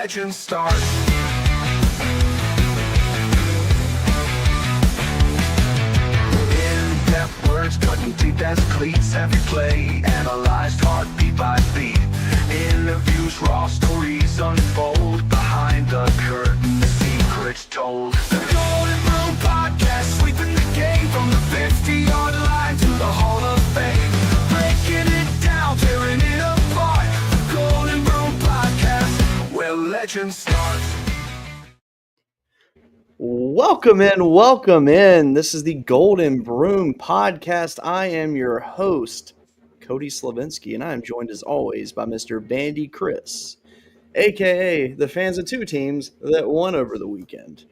legends start. In-depth words cutting deep as cleats. Every play analyzed heartbeat by beat. Interviews, raw stories unfold. Behind the curtain, the secrets told. The Golden Broom Podcast, sweeping the game from the 50-yard line to the Hall of Fame. Breaking it down, tearing it apart. The Golden Broom Podcast, where legends start. Welcome in. This is the Golden Broom Podcast. I am your host, Cody Slavinsky, and I am joined as always by Mr. Bandy Chris, aka the fans of two teams that won over the weekend.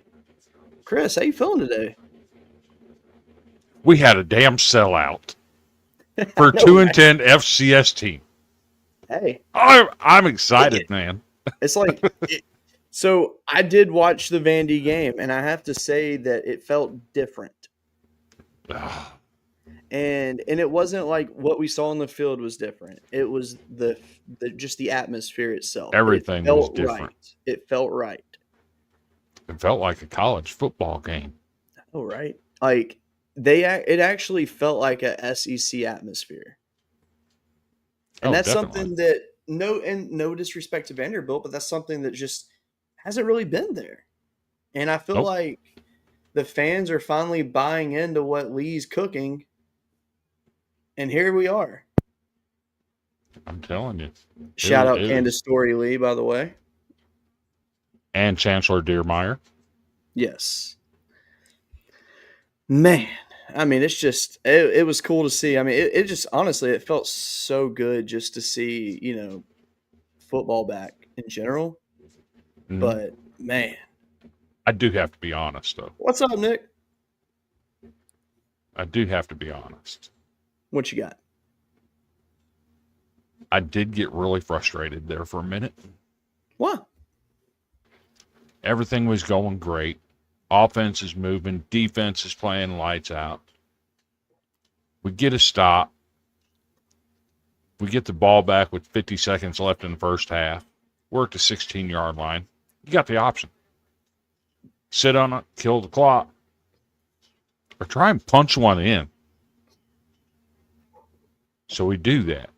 Chris, how you feeling today? We had a damn sellout for 2-10 FCS team. Hey, I'm excited, man. it's like so I did watch the Vandy game, and I have to say that it felt different. And it wasn't like what we saw on the field was different. It was the just the atmosphere itself. Everything was different. Right. It felt right. It felt like a college football game. Oh, right. Like it actually felt like a SEC atmosphere. And that's definitely something that no disrespect to Vanderbilt, but that's something that just hasn't really been there. And I feel like the fans are finally buying into what Lee's cooking. And here we are. I'm telling you. Shout out Candace Story Lee, by the way. And Chancellor Deermeyer. Yes. Man, I mean, it's just, it was cool to see. I mean, it just, honestly, it felt so good just to see, football back in general. Mm-hmm. But, man. I do have to be honest, though. What's up, Nick? I do have to be honest. What you got? I did get really frustrated there for a minute. What? Everything was going great. Offense is moving. Defense is playing lights out. We get a stop. We get the ball back with 50 seconds left in the first half. We're at the 16-yard line. You got the option. Sit on it, kill the clock, or try and punch one in. So we do that.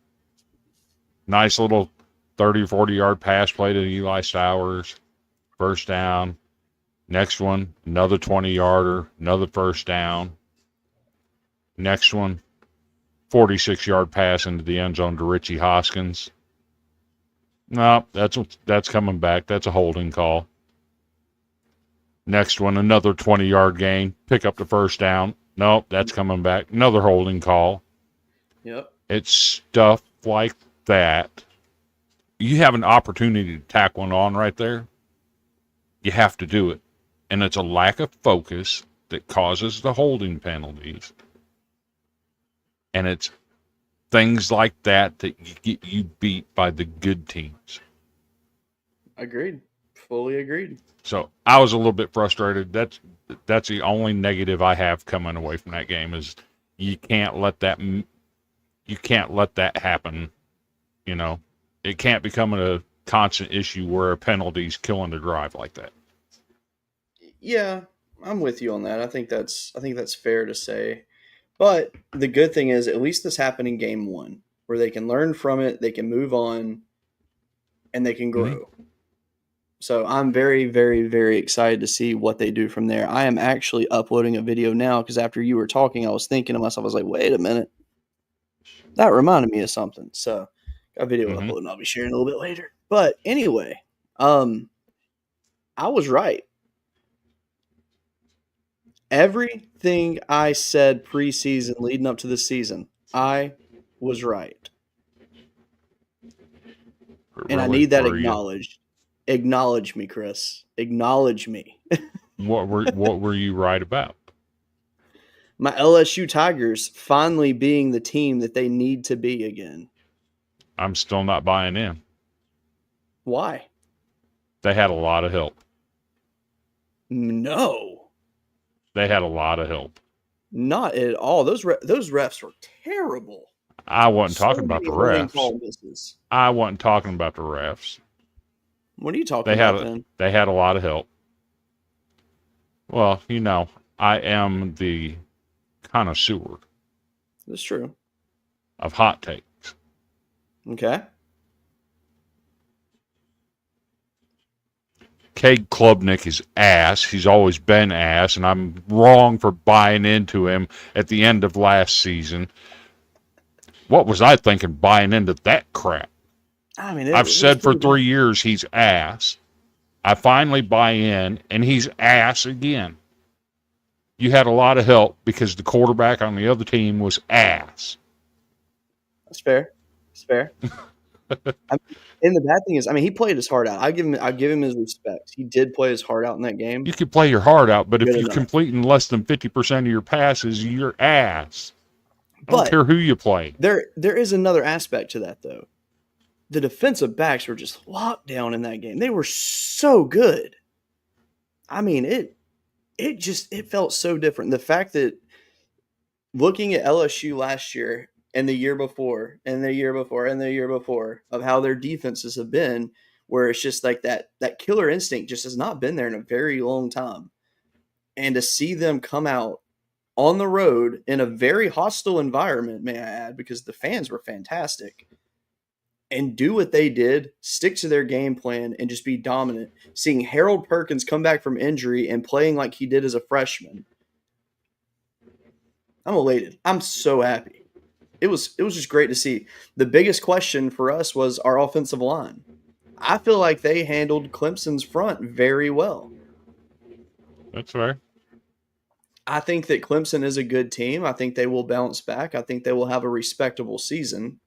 Nice little 30 or 40-yard pass play to Eli Stowers. First down. Next one, another 20-yarder, another first down. Next one, 46-yard pass into the end zone to Richie Hoskins. No, that's coming back. That's a holding call. Next one, another 20-yard gain. Pick up the first down. Nope, that's coming back. Another holding call. Yep. It's stuff like that. You have an opportunity to tack one on right there. You have to do it. And it's a lack of focus that causes the holding penalties. And it's things like that get you beat by the good teams. Agreed. Fully agreed. So I was a little bit frustrated. That's the only negative I have coming away from that game is you can't let that happen. It can't become a constant issue where a penalty's killing the drive like that. Yeah, I'm with you on that. I think that's fair to say. But the good thing is at least this happened in game one where they can learn from it, they can move on, and they can grow. Mm-hmm. So I'm very, very, very excited to see what they do from there. I am actually uploading a video now because after you were talking, I was thinking to myself, I was like, wait a minute. That reminded me of something. So got a video uploaded and I'll be sharing a little bit later. But anyway, I was right. Everything I said preseason leading up to the season, I was right. And I need that acknowledged. Acknowledge me, Chris. Acknowledge me. What were you right about? My LSU Tigers finally being the team that they need to be again. I'm still not buying in. Why? They had a lot of help. No. They had a lot of help. Not at all. Those refs were terrible. I wasn't talking about the refs. I wasn't talking about the refs. What are you talking about then? They had a lot of help. Well, you know, I am the connoisseur That's true. of hot takes. Okay. Cade Klubnik is ass. He's always been ass, and I'm wrong for buying into him at the end of last season. What was I thinking buying into that crap? I mean, I've said for 3 years he's ass. I finally buy in, and he's ass again. You had a lot of help because the quarterback on the other team was ass. That's fair. That's fair. And the bad thing is, I mean, he played his heart out. I give him his respect. He did play his heart out in that game. You could play your heart out, but if Good you're enough. completing less than 50% of your passes, you're ass. I don't But care who you play. there is another aspect to that, though. The defensive backs were just locked down in that game. They were so good. I mean, it felt so different. The fact that looking at LSU last year and the year before and the year before and the year before of how their defenses have been, where it's just like that killer instinct just has not been there in a very long time. And to see them come out on the road in a very hostile environment, may I add, because the fans were fantastic, and do what they did, stick to their game plan, and just be dominant. Seeing Harold Perkins come back from injury and playing like he did as a freshman, I'm elated. I'm so happy. It was just great to see. The biggest question for us was our offensive line. I feel like they handled Clemson's front very well. That's fair. I think that Clemson is a good team. I think they will bounce back. I think they will have a respectable season.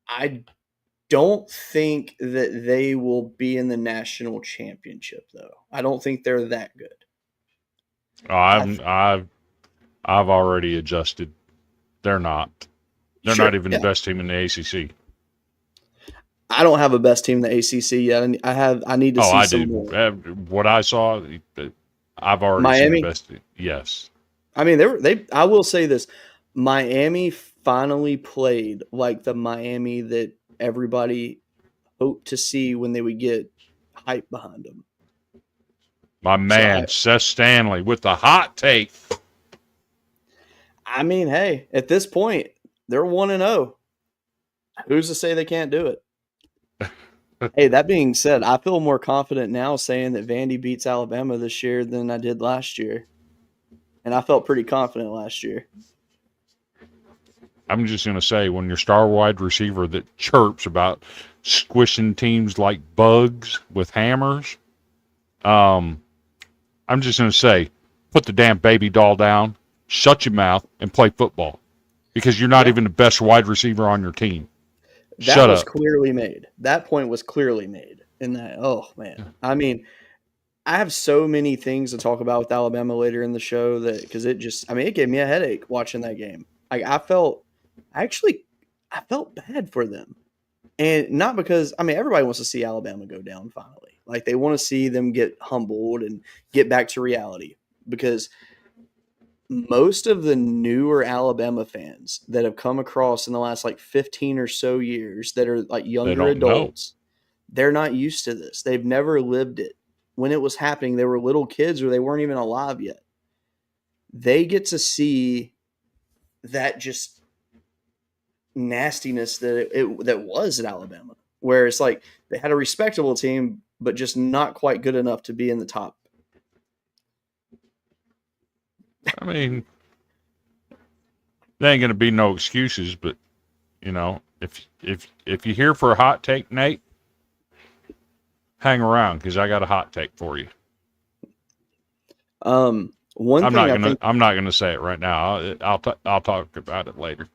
I don't think that they will be in the national championship, though. I don't think they're that good. Oh, I've already adjusted. They're not. They're Sure, not even yeah. the best team in the ACC. I don't have a best team in the ACC yet. I need to see I some do. more. What I saw, I've already Miami? seen the best team. Yes. I mean, they. I will say this: Miami finally played like the Miami that everybody hoped to see when they would get hype behind them. My man, Seth Stanley, with the hot take. I mean, hey, at this point, they're 1-0. Who's to say they can't do it? Hey, that being said, I feel more confident now saying that Vandy beats Alabama this year than I did last year. And I felt pretty confident last year. I'm just going to say, when your star wide receiver that chirps about squishing teams like bugs with hammers, I'm just going to say, put the damn baby doll down, shut your mouth, and play football. Because you're not even the best wide receiver on your team. That was clearly made. That point was clearly made. In that, oh, man. I mean, I have so many things to talk about with Alabama later in the show that because it gave me a headache watching that game. Like I felt bad for them, and not because everybody wants to see Alabama go down finally. Like they want to see them get humbled and get back to reality because most of the newer Alabama fans that have come across in the last 15 or so years that are like younger adults, they're not used to this. They've never lived it. When it was happening, they were little kids or they weren't even alive yet. They get to see that just nastiness that was at Alabama, where it's like they had a respectable team, but just not quite good enough to be in the top. I mean, there ain't gonna be no excuses, but if you're here for a hot take, Nate, hang around because I got a hot take for you. I'm not gonna say it right now. I'll talk about it later.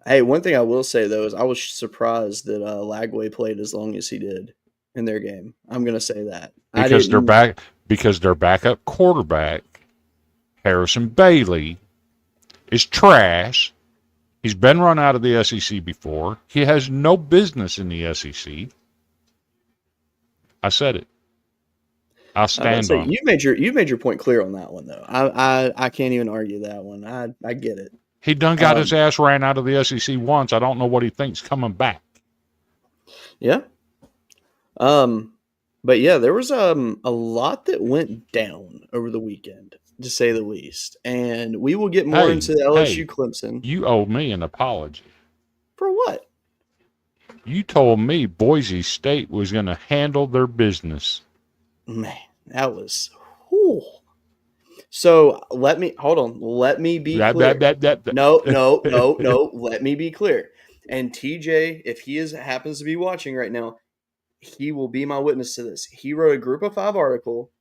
Hey, one thing I will say though is I was surprised that Lagway played as long as he did in their game. I'm gonna say that because their backup quarterback Harrison Bailey is trash. He's been run out of the SEC before. He has no business in the SEC. I said it. I'll stand on it. You made your point clear on that one though. I can't even argue that one. I get it. He done got his ass ran out of the SEC once. I don't know what he thinks coming back. Yeah. But yeah, there was a lot that went down over the weekend, to say the least. And we will get more into LSU Hey, Clemson. you owe me an apology. For what? You told me Boise State was going to handle their business. Man, that was. Whew. So let me hold on. Let me be clear. No, no, no, no. Let me be clear. And TJ, if he happens to be watching right now, he will be my witness to this. He wrote a Group of 5 article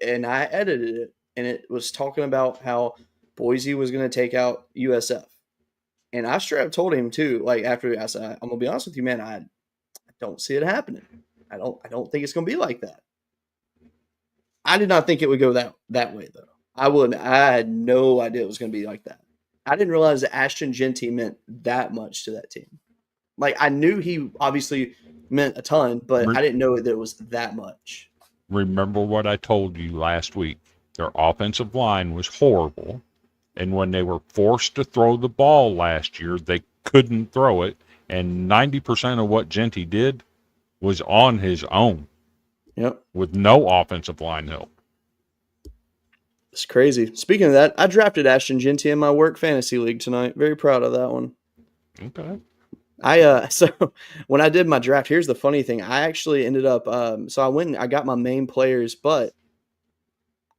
and I edited it, and it was talking about how Boise was going to take out USF. And I straight up told him too. Like after I said, I'm gonna be honest with you, man. I don't see it happening. I don't think it's gonna be like that. I did not think it would go that way though. I had no idea it was going to be like that. I didn't realize that Ashton Genty meant that much to that team. Like I knew he obviously meant a ton, but I didn't know that it was that much. Remember what I told you last week. Their offensive line was horrible, and when they were forced to throw the ball last year, they couldn't throw it, and 90% of what Genty did was on his own. Yep. With no offensive line help. It's crazy. Speaking of that, I drafted Ashton Genty in my work fantasy league tonight. Very proud of that one. Okay. So when I did my draft, here's the funny thing. I actually ended up so I went and I got my main players, but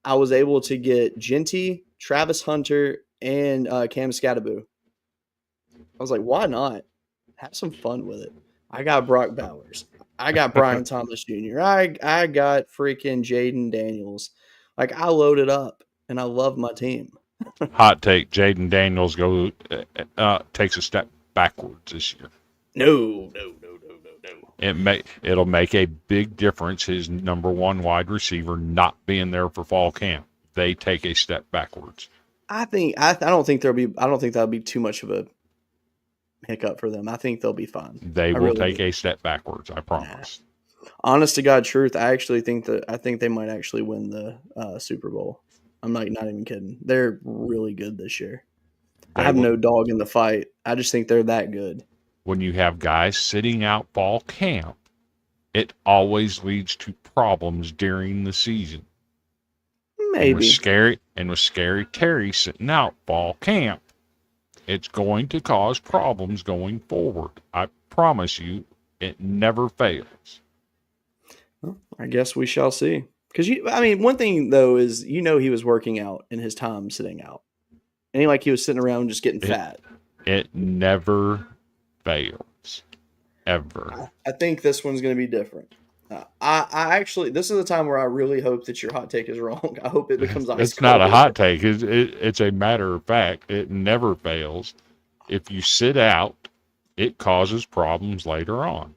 I was able to get Genty, Travis Hunter, and Cam Scattaboo. I was like, why not? Have some fun with it. I got Brock Bowers. I got Brian Thomas Jr. I got freaking Jaden Daniels. Like I loaded up, and I love my team. Hot take: Jaden Daniels takes a step backwards this year. No. It'll make a big difference. His number one wide receiver not being there for fall camp. They take a step backwards. I don't think that'll be too much of a hiccup for them. I think they'll be fine. They will take a step backwards. I promise. Honest to God truth, I think they might actually win the Super Bowl. I'm not even kidding. They're really good this year. I have no dog in the fight. I just think they're that good. When you have guys sitting out fall camp, it always leads to problems during the season. Maybe. And with Scary Terry sitting out fall camp, it's going to cause problems going forward. I promise you, it never fails. Well, I guess we shall see. Because one thing though is he was working out in his time sitting out. It ain't like he was sitting around just getting fat. It never fails, ever. I think this one's going to be different. I actually, this is the time where I really hope that your hot take is wrong. I hope it becomes ice It's not a hot take. It's a matter of fact. It never fails. If you sit out, it causes problems later on.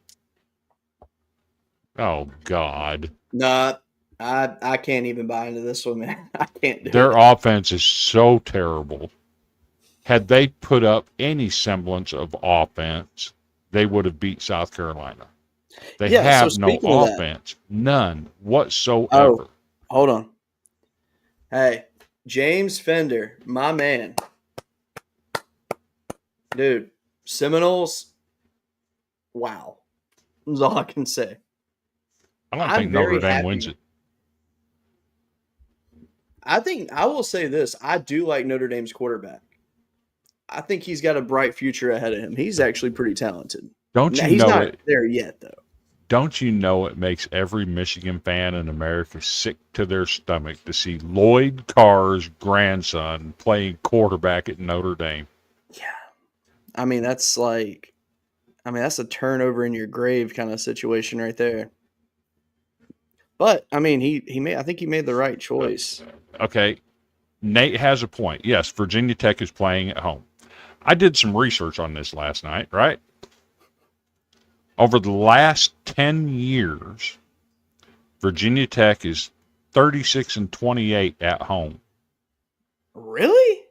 Oh, God. Nah, I can't even buy into this one, man. I can't do it. Their offense is so terrible. Had they put up any semblance of offense, they would have beat South Carolina. They have no offense. None whatsoever. Oh, hold on. Hey, James Fender, my man. Dude, Seminoles, wow. That's all I can say. I don't think Notre Dame wins it. I will say this. I do like Notre Dame's quarterback. I think he's got a bright future ahead of him. He's actually pretty talented. He's not there yet, though. Don't you know it makes every Michigan fan in America sick to their stomach to see Lloyd Carr's grandson playing quarterback at Notre Dame? Yeah. That's a turnover in your grave kind of situation right there. But, I think he made the right choice. Okay. Nate has a point. Yes, Virginia Tech is playing at home. I did some research on this last night, right? Over the last 10 years, Virginia Tech is 36-28 at home. Really?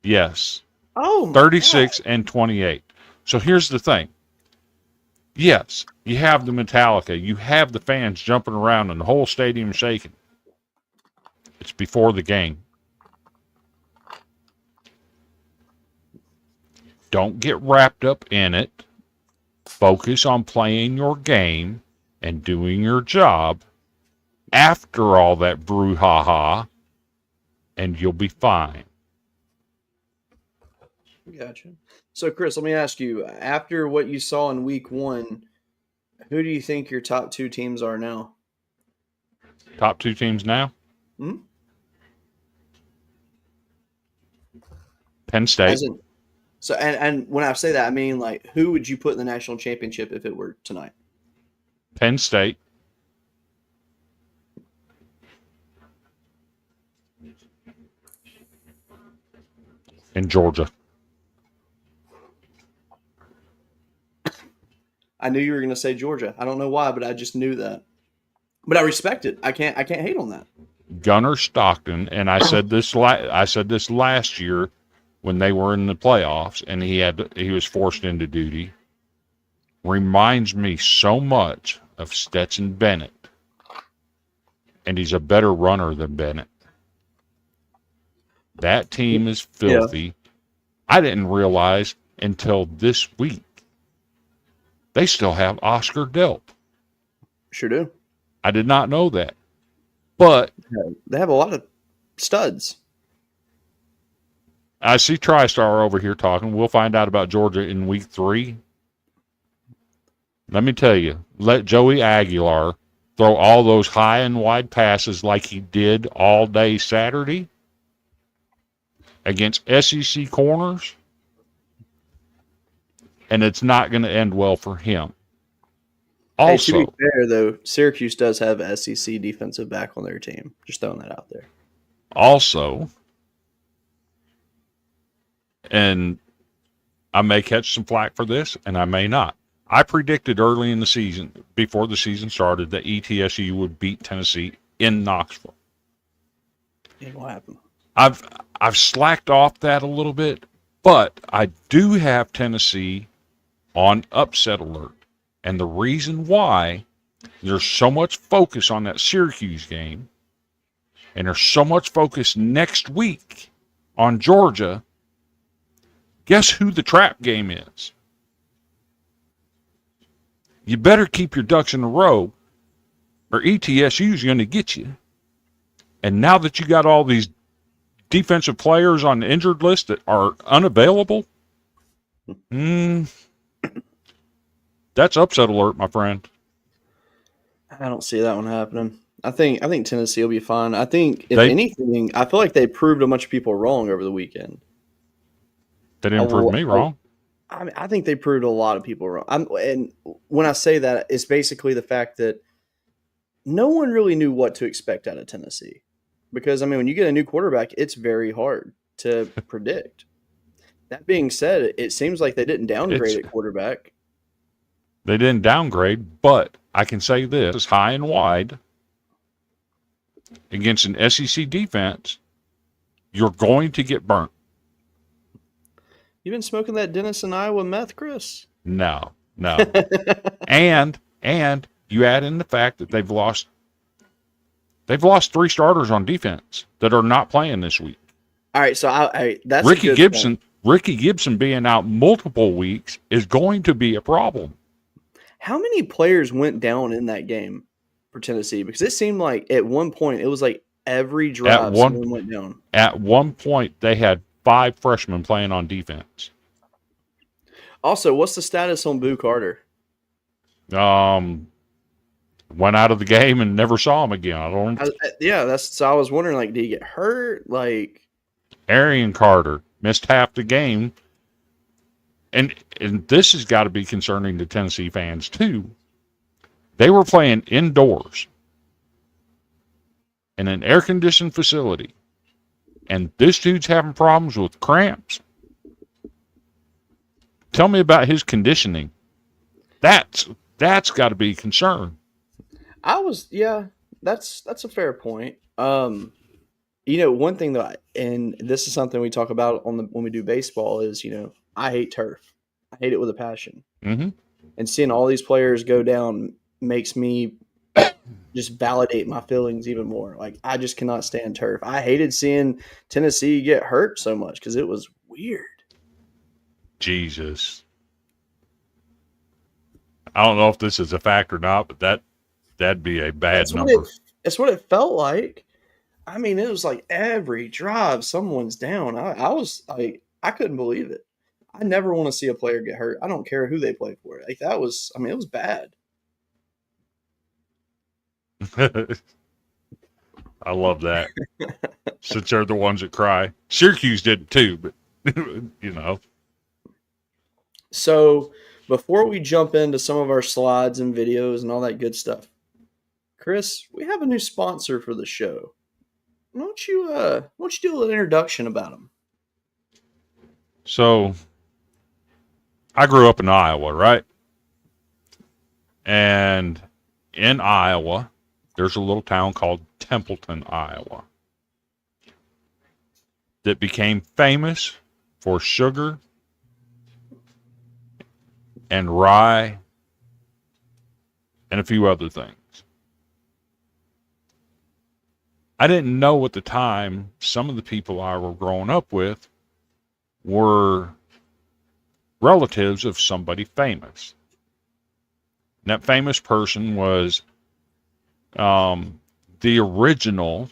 Yes. Oh, my 36-28. So here's the thing. Yes, you have the Metallica. You have the fans jumping around and the whole stadium shaking. It's before the game. Don't get wrapped up in it. Focus on playing your game and doing your job after all that brouhaha, and you'll be fine. Gotcha. So, Chris, let me ask you, after what you saw in week 1, who do you think your top 2 teams are now? Top 2 teams now? Hmm? Penn State. So, and when I say that, I mean, like, who would you put in the national championship if it were tonight? Penn State. And Georgia. I knew you were going to say Georgia. I don't know why, but I just knew that. But I respect it. I can't hate on that. Gunnar Stockton, and I said this last year when they were in the playoffs, and he was forced into duty. Reminds me so much of Stetson Bennett, and he's a better runner than Bennett. That team is filthy. Yeah. I didn't realize until this week they still have Oscar Delp. Sure do. I did not know that. But they have a lot of studs. I see TriStar over here talking. We'll find out about Georgia in week 3. Let me tell you, let Joey Aguilar throw all those high and wide passes like he did all day Saturday against SEC corners, and it's not going to end well for him. Also, hey, to be fair, though, Syracuse does have SEC defensive back on their team. Just throwing that out there. Also, and I may catch some flack for this, and I may not. I predicted early in the season, before the season started, that ETSU would beat Tennessee in Knoxville. Ain't gonna happen. I've slacked off that a little bit, but I do have Tennessee on upset alert. And the reason why there's so much focus on that Syracuse game, and there's so much focus next week on Georgia, guess who the trap game is? You better keep your ducks in a row, or ETSU is going to get you. And now that you got all these defensive players on the injured list that are unavailable, that's upset alert, my friend. I don't see that one happening. I think Tennessee will be fine. I think, if anything, I feel like they proved a bunch of people wrong over the weekend. They didn't prove me wrong. I think they proved a lot of people wrong. And when I say that, it's basically the fact that no one really knew what to expect out of Tennessee. Because, I mean, when you get a new quarterback, it's very hard to predict. That being said, it seems like they didn't downgrade at quarterback. They didn't downgrade, but I can say this, is high and wide against an SEC defense, you're going to get burnt. You been smoking that Denison, Iowa meth, Chris? No. and you add in the fact that they've lost 3 starters on defense that are not playing this week. All right, so that's Ricky Gibson. Point. Ricky Gibson being out multiple weeks is going to be a problem. How many players went down in that game for Tennessee? Because it seemed like at one point it was like every drive someone went down. At one point, they had 5 freshmen playing on defense. Also, what's the status on Boo Carter? Went out of the game and never saw him again. So I was wondering, like, did he get hurt? Like, Arian Carter missed half the game. And this has got to be concerning to Tennessee fans, too. They were playing indoors in an air-conditioned facility, and this dude's having problems with cramps. Tell me about his conditioning. That's got to be a concern. That's a fair point. One thing though, and this is something we talk about when we do baseball, is I hate turf. I hate it with a passion. Mm-hmm. And seeing all these players go down makes me just validate my feelings even more. Like, I just cannot stand turf. I hated seeing Tennessee get hurt so much because it was weird. Jesus. I don't know if this is a fact or not, but That'd be a bad That's number. That's what it felt like. I mean, it was like every drive someone's down. I was like, I couldn't believe it. I never want to see a player get hurt. I don't care who they play for. Like that was, I mean, it was bad. I love that. Since they're the ones that cry. Syracuse did too, but you know. So before we jump into some of our slides and videos and all that good stuff, Chris, we have a new sponsor for the show. Why don't you do a little introduction about them? So I grew up in Iowa, right? And in Iowa, there's a little town called Templeton, Iowa, that became famous for sugar and rye and a few other things. I didn't know at the time some of the people I were growing up with were relatives of somebody famous. And that famous person was the original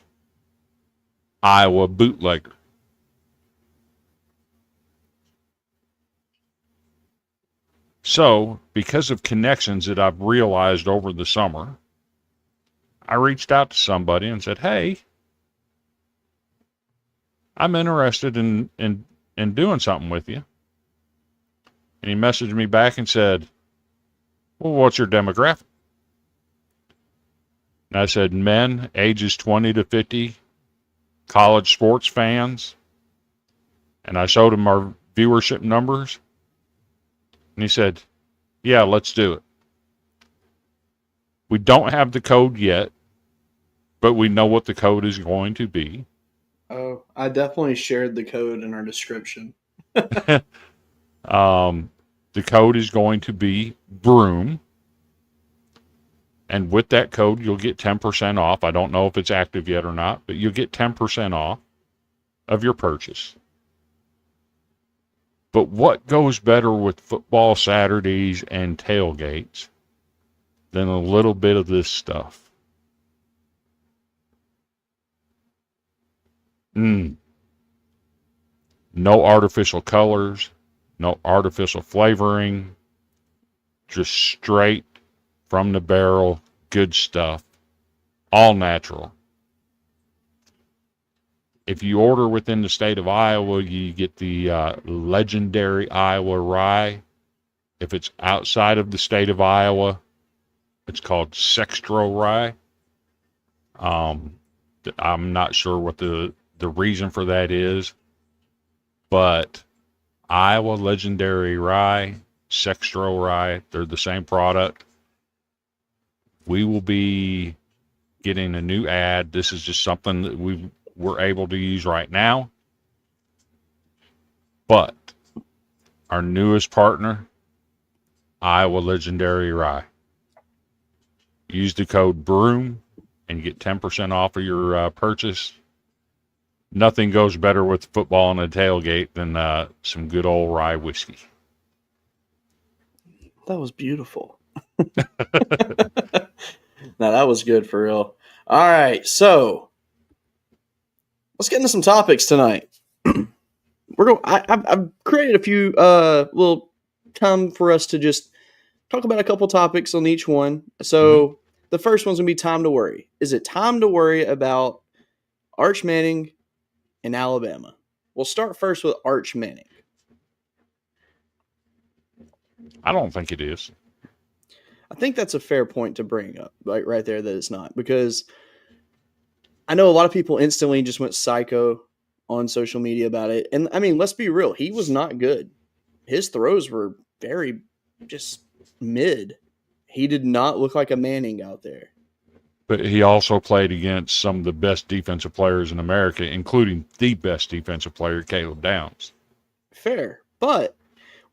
Iowa bootlegger. So, because of connections that I've realized over the summer, I reached out to somebody and said, "Hey, I'm interested in doing something with you." And he messaged me back and said, "Well, what's your demographic?" And I said, "Men ages 20 to 50, college sports fans." And I showed him our viewership numbers. And he said, "Yeah, let's do it. We don't have the code yet, but we know what the code is going to be." Oh, I definitely shared the code in our description. The code is going to be BROOM. And with that code, you'll get 10% off. I don't know if it's active yet or not, but you'll get 10% off of your purchase. But what goes better with football Saturdays and tailgates than a little bit of this stuff? No artificial colors, no artificial flavoring, just straight from the barrel, good stuff, all natural. If you order within the state of Iowa, you get the legendary Iowa rye. If it's outside of the state of Iowa, it's called Sextro rye. I'm not sure what the reason for that is, but Iowa legendary rye, Sextro rye, they're the same product. We will be getting a new ad. This is just something that we're able to use right now. But our newest partner, Iowa Legendary Rye. Use the code BROOM and get 10% off of your purchase. Nothing goes better with football and a tailgate than some good old rye whiskey. That was beautiful. Now that was good for real. All right, so let's get into some topics tonight. I've created a few little time for us to just talk about a couple topics on each one. So the first one's gonna be time to worry. Is it time to worry about Arch Manning in Alabama? We'll start first with Arch Manning. I don't think it is. I think that's a fair point to bring up, like right there, that it's not, because I know a lot of people instantly just went psycho on social media about it. And I mean, let's be real. He was not good. His throws were very just mid. He did not look like a Manning out there. But he also played against some of the best defensive players in America, including the best defensive player, Caleb Downs. Fair. But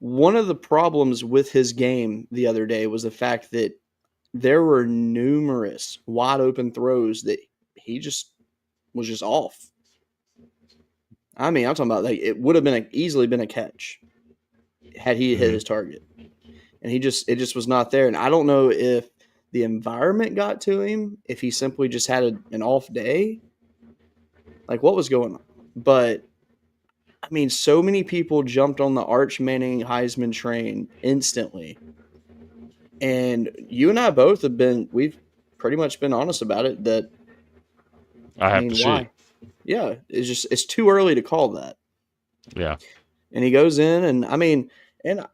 one of the problems with his game the other day was the fact that there were numerous wide open throws that he just was just off. I mean, I'm talking about like it would have been easily been a catch had he hit his target, and it just was not there. And I don't know if the environment got to him, if he simply just had an off day, like what was going on. But I mean, so many people jumped on the Arch Manning Heisman train instantly. And you and I both we've pretty much been honest about it that, I have to see why? it. Yeah, it's too early to call that. Yeah. And he goes in, and and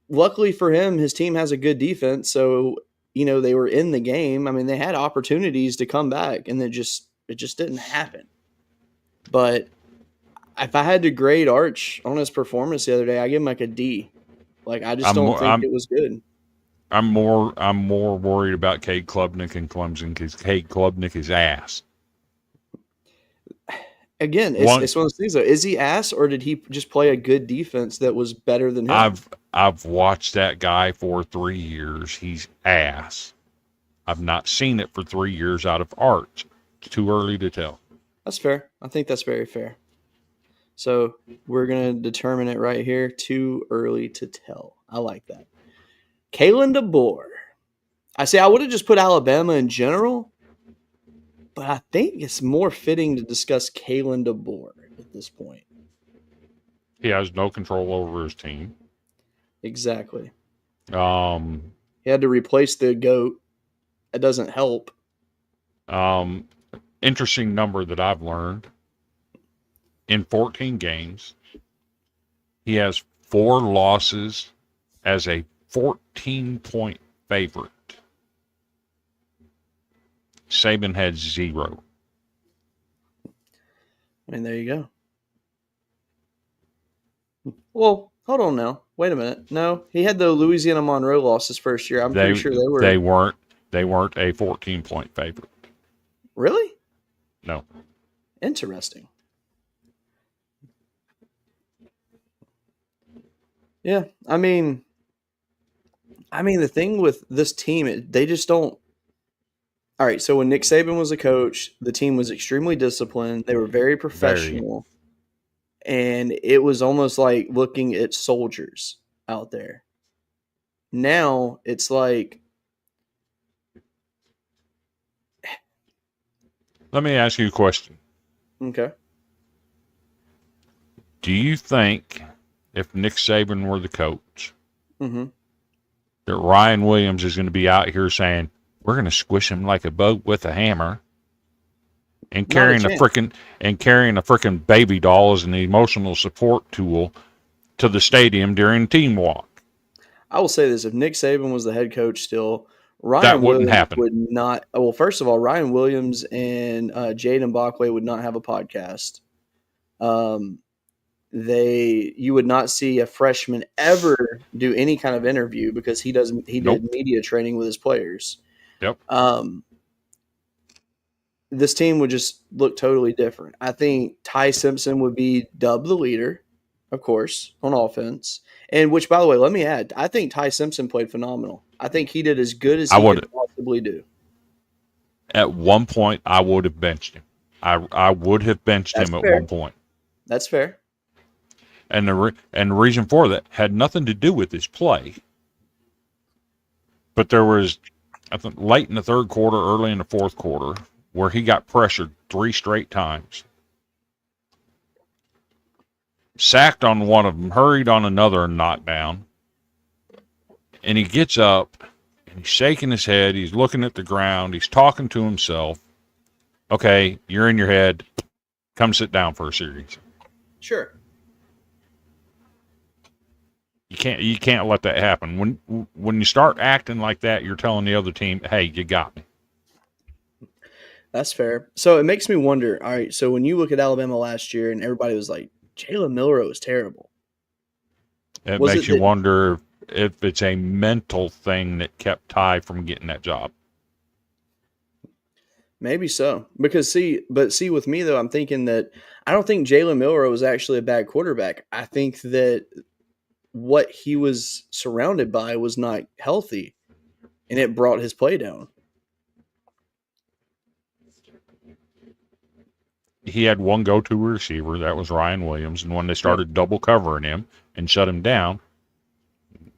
luckily for him, his team has a good defense. So, they were in the game. I mean, they had opportunities to come back, and it just didn't happen. But if I had to grade Arch on his performance the other day, I give him like a D. Like, I just don't think it was good. I'm more worried about Cade Klubnik and Clemson because Cade Klubnik is ass. Again, it's one of those things, though. Is he ass, or did he just play a good defense that was better than him? I've watched that guy for 3 years. He's ass. I've not seen it for 3 years out of Arch. It's too early to tell. That's fair. I think that's very fair. So we're going to determine it right here. Too early to tell. I like that. Kalen DeBoer. I would have just put Alabama in general, but I think it's more fitting to discuss Kalen DeBoer at this point. He has no control over his team. Exactly. He had to replace the GOAT. That doesn't help. Interesting number that I've learned. In 14 games, he has 4 losses as a 14-point favorite. Saban had 0. I mean, there you go. Well, hold on now. Wait a minute. No, he had the Louisiana Monroe loss his first year. I'm pretty sure they were. They weren't a 14-point favorite. Really? No. Interesting. Yeah, I mean, the thing with this team, they just don't. All right, so when Nick Saban was a coach, the team was extremely disciplined. They were very professional. And it was almost like looking at soldiers out there. Now it's like. Let me ask you a question. Okay. Do you think if Nick Saban were the coach, that Ryan Williams is going to be out here saying, we're going to squish him like a bug with a hammer, and carrying a freaking baby doll as an emotional support tool to the stadium during a team walk? I will say this: if Nick Saban was the head coach still, Ryan that wouldn't Williams happen. Would not. Well, first of all, Ryan Williams and Jaden Bockway would not have a podcast. You would not see a freshman ever do any kind of interview because he did media training with his players. Yep. This team would just look totally different. I think Ty Simpson would be dubbed the leader, of course, on offense. And which, by the way, let me add, I think Ty Simpson played phenomenal. I think he did as good as he could possibly do. At one point, I would have benched him. I would have benched him at one point. That's fair. And the reason for that had nothing to do with his play. But there was, I think, late in the third quarter, early in the fourth quarter, where he got pressured 3 straight times. Sacked on one of them, hurried on another and knocked down. And he gets up, and he's shaking his head. He's looking at the ground. He's talking to himself. Okay, you're in your head. Come sit down for a series. Sure. You can't let that happen. When you start acting like that, you're telling the other team, hey, you got me. That's fair. So it makes me wonder, all right, so when you look at Alabama last year and everybody was like, Jalen Milroe is terrible. It makes you wonder if it's a mental thing that kept Ty from getting that job. Maybe so. Because with me though, I'm thinking that I don't think Jalen Milroe was actually a bad quarterback. I think that what he was surrounded by was not healthy, and it brought his play down. He had one go-to receiver, that was Ryan Williams, and when they started double covering him and shut him down,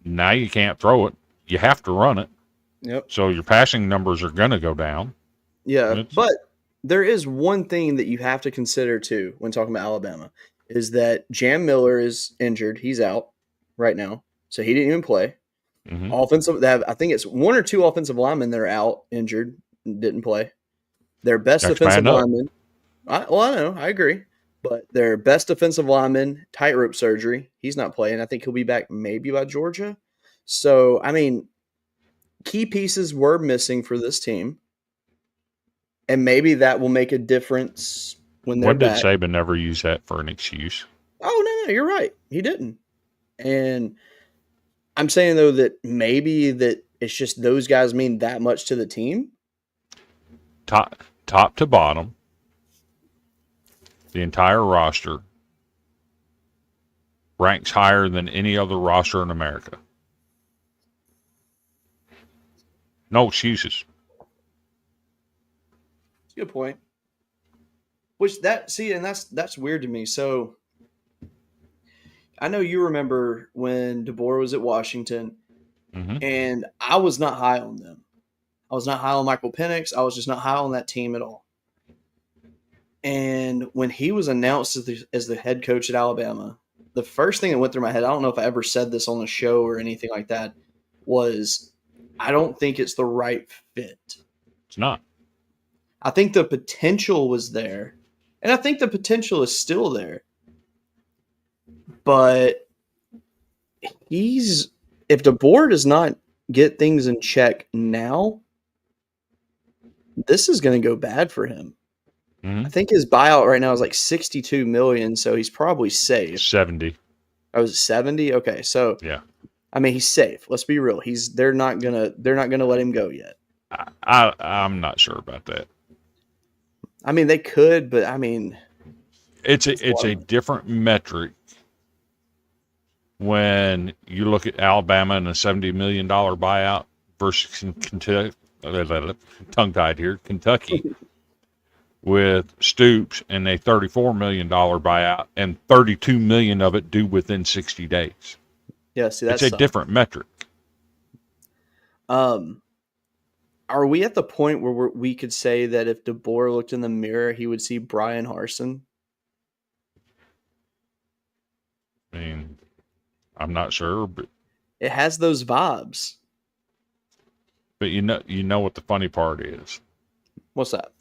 now you can't throw it. You have to run it. Yep. So your passing numbers are going to go down. Yeah, but there is one thing that you have to consider too when talking about Alabama is that Jam Miller is injured. He's out right now, so he didn't even play. Mm-hmm. Offensive, they have, I think it's one or two offensive linemen that are out injured, didn't play. Their best Next defensive man up. lineman. I know, I agree, but their best defensive lineman, tightrope surgery. He's not playing. I think he'll be back maybe by Georgia. So I mean, key pieces were missing for this team. And maybe that will make a difference when they're When did back. Saban ever use that for an excuse? Oh, no, you're right. He didn't. And I'm saying, though, that maybe that it's just those guys mean that much to the team. Top to bottom, the entire roster ranks higher than any other roster in America. No excuses. Good point. And that's weird to me. So I know you remember when DeBoer was at Washington, Mm-hmm. and I was not high on them. I was not high on Michael Penix. I was just not high on that team at all. And when he was announced as the head coach at Alabama, the first thing that went through my head, I don't know if I ever said this on the show or anything like that, was I don't think it's the right fit. It's not. I think the potential was there, and I think the potential is still there. But if DeBoer does not get things in check now, this is going to go bad for him. Mm-hmm. I think his buyout right now is like $62 million, so he's probably safe. 70. Oh, was it 70? Okay, so Yeah. I mean, he's safe. Let's be real. They're not gonna let him go yet. I'm not sure about that. I mean, they could, but I mean, it's a different metric when you look at Alabama and a $70 million buyout versus Kentucky, tongue-tied here, Kentucky with Stoops and a $34 million buyout and $32 million of it due within 60 days. Yeah, see, that's a different metric. Are we at the point where we could say that if DeBoer looked in the mirror, he would see Brian Harsin? I mean, I'm not sure, but it has those vibes. But you know what the funny part is? What's that?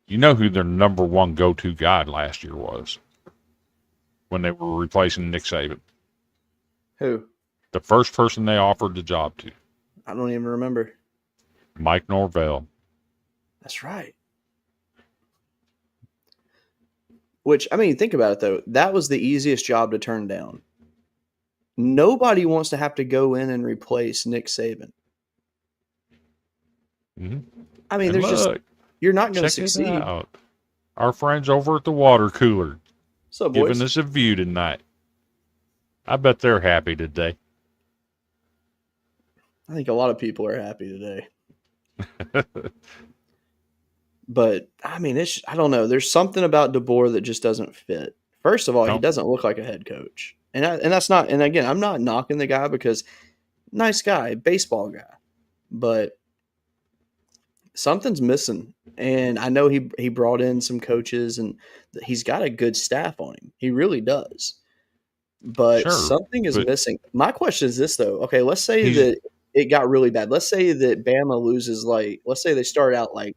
You know who their number one go-to guy last year was when they were replacing Nick Saban? Who? The first person they offered the job to. I don't even remember. Mike Norvell. That's right. Which, I mean, think about it, though. That was the easiest job to turn down. Nobody wants to have to go in and replace Nick Saban. Mm-hmm. I mean, you're not going to succeed. Out. Our friends over at the water cooler. What's up, boys? Giving us a view tonight. I bet they're happy today. I think a lot of people are happy today. But, I mean, I don't know. There's something about DeBoer that just doesn't fit. First of all, He doesn't look like a head coach. And that's not, and again, I'm not knocking the guy because nice guy, baseball guy. But something's missing. And I know he brought in some coaches and he's got a good staff on him. He really does. But something is missing. My question is this, though. Okay, let's say that it got really bad. Let's say that Bama loses, let's say they start out 1-4,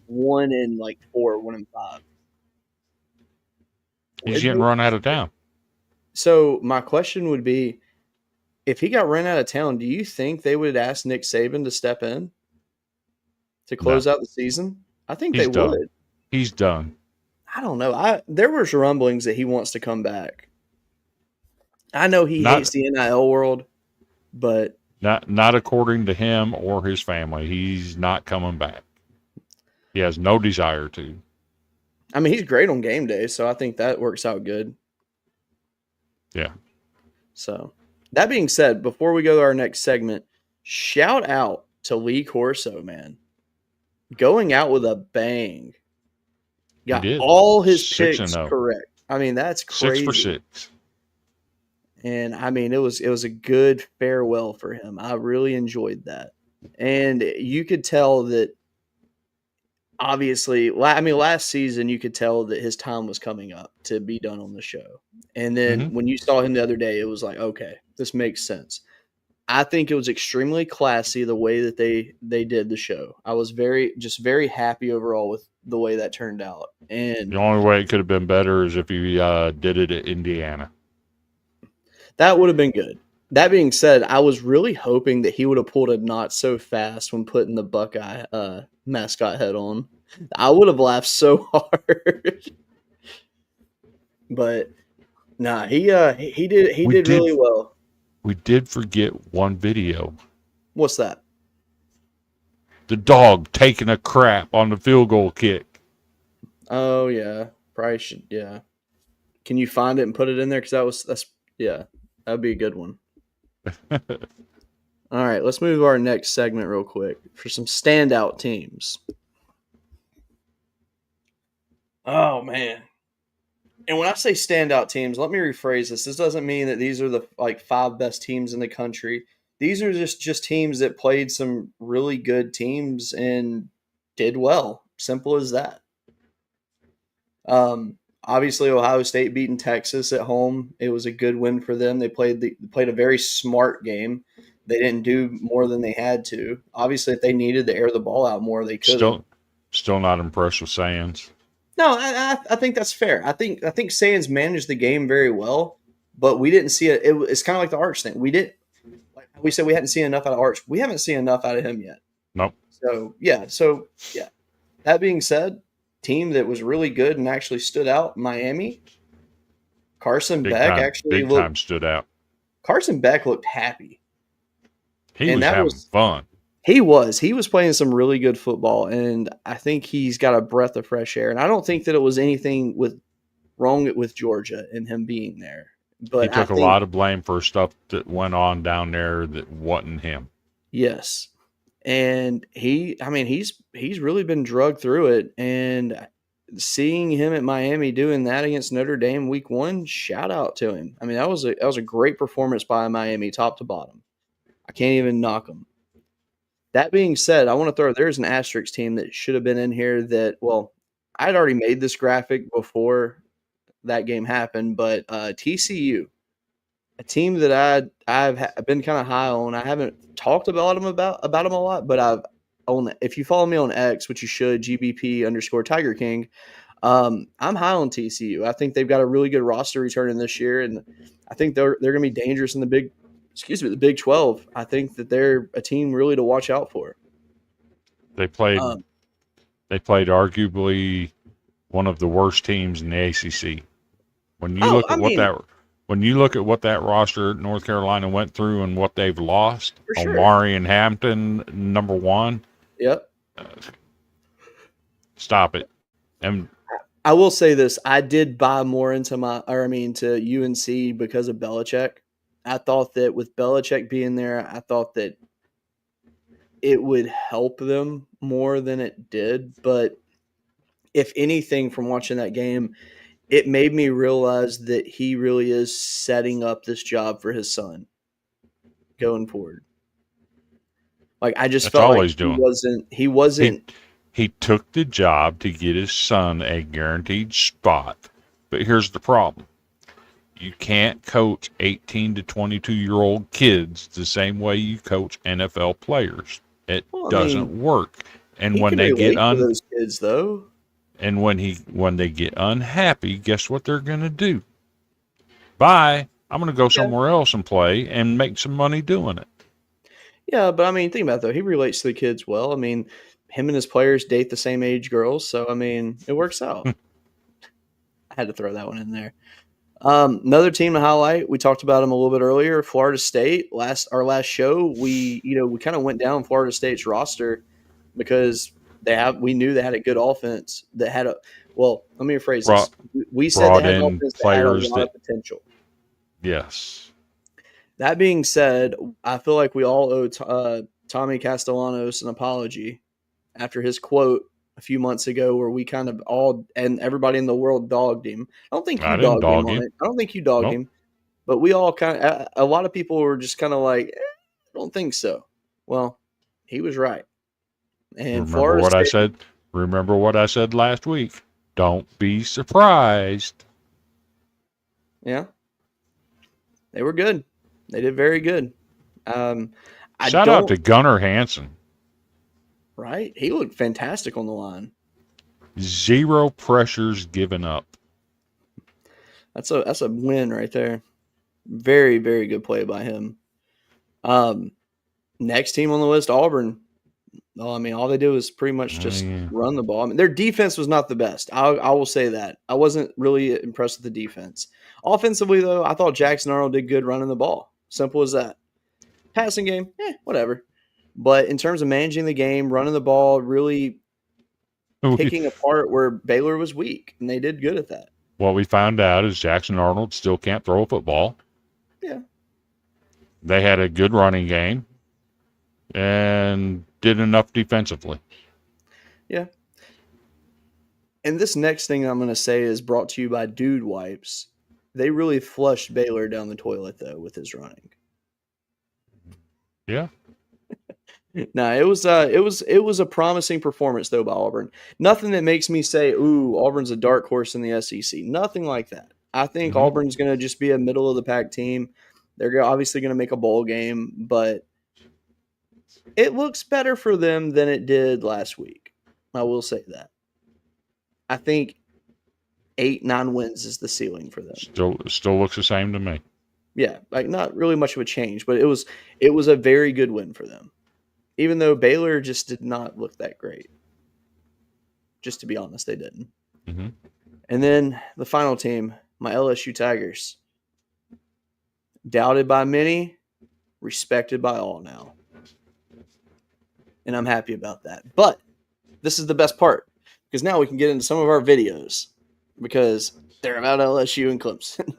1-5. He's getting run out of town. So my question would be, if he got run out of town, do you think they would ask Nick Saban to step in to close out the season? I think they would. He's done. I don't know. There was rumblings that he wants to come back. I know he hates the NIL world, but not according to him or his family. He's not coming back. He has no desire to. I mean, he's great on game day, so I think that works out good. Yeah. So, that being said, before we go to our next segment, shout out to Lee Corso, man. Going out with a bang. Got all his picks correct. I mean, that's crazy. 6 for 6. And I mean, it was a good farewell for him. I really enjoyed that. And you could tell that obviously, I mean, last season you could tell that his time was coming up to be done on the show. And then Hmm. when you saw him the other day, it was like, okay, this makes sense. I think it was extremely classy the way that they did the show. I was very happy overall with the way that turned out. The And only way it could have been better is if he did it at Indiana. that would have been good. That being said, I was really hoping that he would have pulled a not so fast when putting the Buckeye mascot head on. I would have laughed so hard. But nah, he We did did really well. we did forget one video. What's that? The dog taking a crap on the field goal kick. Oh yeah, probably should. Yeah, can you find it and put it in there? Because that's yeah, that'd be a good one. All right, let's move to our next segment real quick for some standout teams. Oh man. And when I say standout teams, let me rephrase this. This doesn't mean that these are the like 5 best teams in the country. These are just teams that played some really good teams and did well. Simple as that. Obviously Ohio State beating Texas at home. It was a good win for them. They played a very smart game. They didn't do more than they had to. Obviously, if they needed to air the ball out more, they could have. Still not impressed with Sands. No, I think that's fair. I think Sands managed the game very well, but we didn't see it. It's kind of like the Arch thing. We said we hadn't seen enough out of Arch. We haven't seen enough out of him yet. Nope. So yeah. That being said, team that was really good and actually stood out, Miami. Carson Beck big time stood out. Carson Beck looked happy. He was having fun. He was playing some really good football, and I think he's got a breath of fresh air. And I don't think that it was anything wrong with Georgia and him being there. But he took a lot of blame for stuff that went on down there that wasn't him. Yes, and he's really been drugged through it. And seeing him at Miami doing that against Notre Dame week 1, shout out to him. I mean, that was a great performance by Miami, top to bottom. I can't even knock them. That being said, I want to there's an asterisk team that should have been in here that, well, I'd already made this graphic before that game happened, but TCU, a team that I've been kind of high on. I haven't talked about them a lot, but if you follow me on X, which you should, GBP_TigerKing, I'm high on TCU. I think they've got a really good roster returning this year, and I think they're going to be dangerous in the Big 12. I think that they're a team really to watch out for. They played arguably one of the worst teams in the ACC. When you look at what that roster at North Carolina went through and what they've lost, sure. Omari and Hampton, number 1. Yep. Stop it. And I will say this: I did buy more into to UNC because of Belichick. I thought that with Belichick being there, I thought that it would help them more than it did. But if anything, from watching that game, it made me realize that he really is setting up this job for his son going forward. Like, I just felt like he wasn't. He took the job to get his son a guaranteed spot. But here's the problem. You can't coach 18 to 22-year-old kids the same way you coach NFL players. It doesn't work. And when they get those kids, though, and when they get unhappy, guess what they're going to do? Bye. I'm going to go somewhere else and play and make some money doing it. Yeah, but I mean, think about it, though. He relates to the kids well. I mean, him and his players date the same age girls, so I mean, it works out. I had to throw that one in there. Another team to highlight, we talked about them a little bit earlier, Florida State. Our last show, we kind of went down Florida State's roster because we knew they had a good offense that had let me rephrase this. We said they had an offense that had a lot of potential. Yes. That being said, I feel like we all owe Tommy Castellanos an apology after his quote a few months ago where we kind of all and everybody in the world dogged him. I don't think you dogged him on it. I don't think you dogged him. But we all a lot of people were just kind of like, I don't think so. Well, he was right. And Remember Florida what I State, said? Remember what I said last week? Don't be surprised. yeah, they were good. They did very good. I Shout out don't, to Gunnar Hansen. right? He looked fantastic on the line. 0 pressures given up. That's a win right there. Very, very good play by him. Next team on the list, Auburn. Oh, I mean, all they did was pretty much just run the ball. I mean, their defense was not the best. I will say that. I wasn't really impressed with the defense. Offensively, though, I thought Jackson Arnold did good running the ball. Simple as that. Passing game, whatever. But in terms of managing the game, running the ball, really picking apart where Baylor was weak, and they did good at that. What we found out is Jackson Arnold still can't throw a football. Yeah. They had a good running game and did enough defensively. Yeah. And this next thing I'm going to say is brought to you by Dude Wipes. They really flushed Baylor down the toilet, though, with his running. Yeah. No, it was a promising performance though by Auburn. Nothing that makes me say, "Ooh, Auburn's a dark horse in the SEC." Nothing like that. I think Auburn's going to just be a middle of the pack team. They're obviously going to make a bowl game, but it looks better for them than it did last week. I will say that. I think 8-9 wins is the ceiling for them. Still looks the same to me. Yeah, like not really much of a change, but it was a very good win for them. Even though Baylor just did not look that great. Just to be honest, they didn't. Mm-hmm. And then the final team, my LSU Tigers. Doubted by many, respected by all now. And I'm happy about that. But this is the best part, because now we can get into some of our videos, because they're about LSU and Clemson.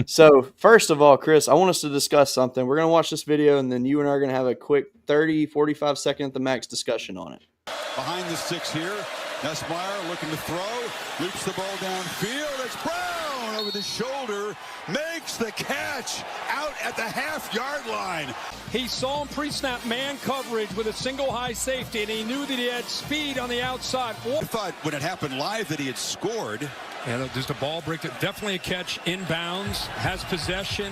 So, first of all, Chris, I want us to discuss something. We're going to watch this video, and then you and I are going to have a quick 30, 45 second at the max discussion on it. Behind the 6 here, Nussmeier looking to throw, loops the ball downfield. It's Brown over the shoulder, makes the catch out at the half-yard line. He saw him pre-snap man coverage with a single high safety, and he knew that he had speed on the outside. I thought when it happened live that he had scored. And just a ball break, definitely a catch inbounds, has possession,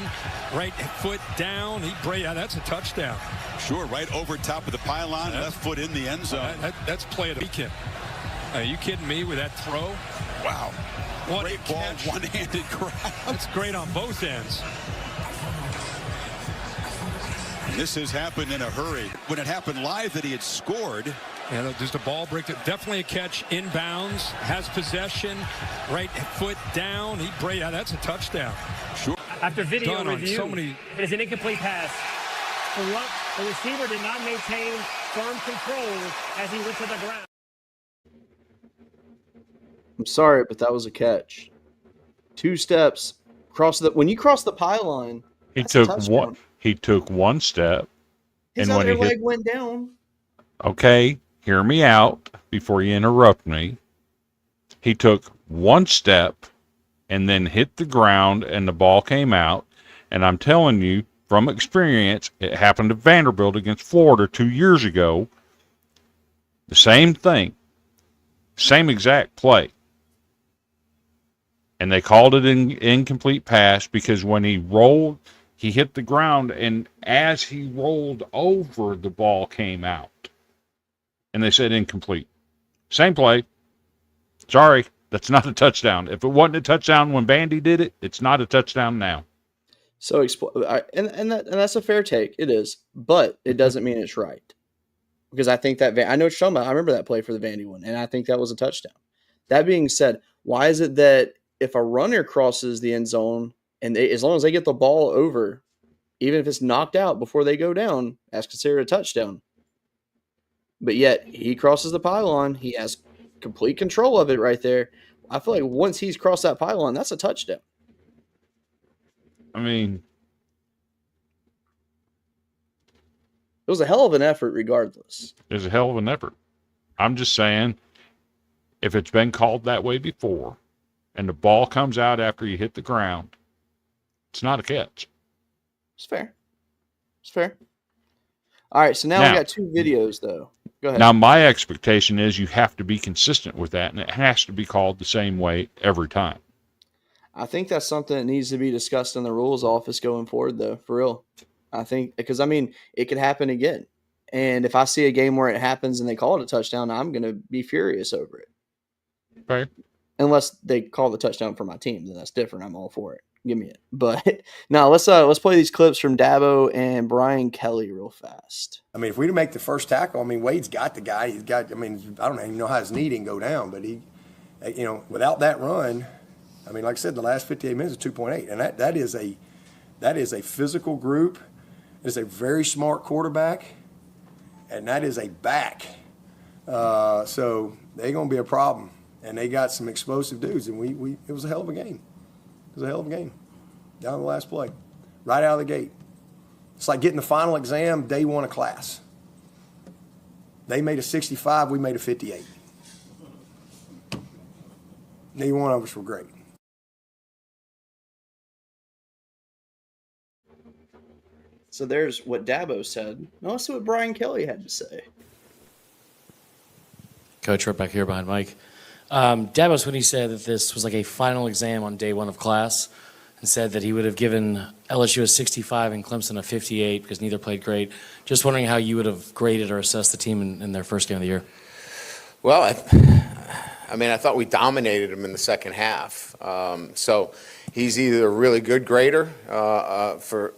right foot down. That's a touchdown. Sure, right over top of the pylon, left foot in the end zone. That's play of the weekend. Are you kidding me with that throw? Wow. What great a ball, catch. one-handed grab. That's great on both ends. This has happened in a hurry. When it happened live that he had scored. And just a ball break, definitely a catch inbounds, has possession, right foot down. That's a touchdown. Sure. After video review, it is an incomplete pass. The receiver did not maintain firm control as he went to the ground. I'm sorry, but that was a catch. 2 steps when you cross the pylon. He took one step, his and when other leg went down. Okay, hear me out before you interrupt me. He took one step and then hit the ground, and the ball came out. And I'm telling you from experience, it happened to Vanderbilt against Florida 2 years ago. The same thing, same exact play. And they called it an incomplete pass because when he rolled, he hit the ground, and as he rolled over, the ball came out. And they said incomplete. Same play. Sorry, that's not a touchdown. If it wasn't a touchdown when Bandy did it, it's not a touchdown now. So, and that's a fair take. It is, but it doesn't mean it's right. Because I think that I know what you're talking about. I remember that play for the Vandy one, and I think that was a touchdown. That being said, why is it that if a runner crosses the end zone, and as long as they get the ball over, even if it's knocked out before they go down, that's considered a touchdown? But yet he crosses the pylon. He has complete control of it right there. I feel like once he's crossed that pylon, that's a touchdown. I mean, it was a hell of an effort regardless. It was a hell of an effort. I'm just saying, if it's been called that way before, and the ball comes out after you hit the ground, It's not a catch. It's fair. It's fair. All right, so now we got 2 videos, though. Go ahead. Now, my expectation is you have to be consistent with that, and it has to be called the same way every time. I think that's something that needs to be discussed in the rules office going forward, though, for real. I think because, I mean, it could happen again. And if I see a game where it happens and they call it a touchdown, I'm going to be furious over it. Fair. Unless they call the touchdown for my team, then that's different. I'm all for it. Give me it. But now let's play these clips from Dabo and Brian Kelly real fast. I mean, if we make the first tackle, I mean, Wade's got the guy. He's got. I mean, I don't even know how his knee didn't go down, but he, without that run, I mean, like I said, the last 58 minutes is 2.8, and that is a physical group. It's a very smart quarterback, and that is a back. So they're gonna be a problem, and they got some explosive dudes, and it was a hell of a game. It was a hell of a game. Down to the last play, right out of the gate. It's like getting the final exam day 1 of class. They made a 65, we made a 58. Neither one of us were great. So there's what Dabo said. Now let's see what Brian Kelly had to say. Coach, right back here behind Mike. Dabo's when he said that this was like a final exam on day 1 of class, and said that he would have given LSU a 65 and Clemson a 58 because neither played great. Just wondering how you would have graded or assessed the team in their first game of the year. Well, I mean, I thought we dominated him in the second half. So he's either a really good grader for,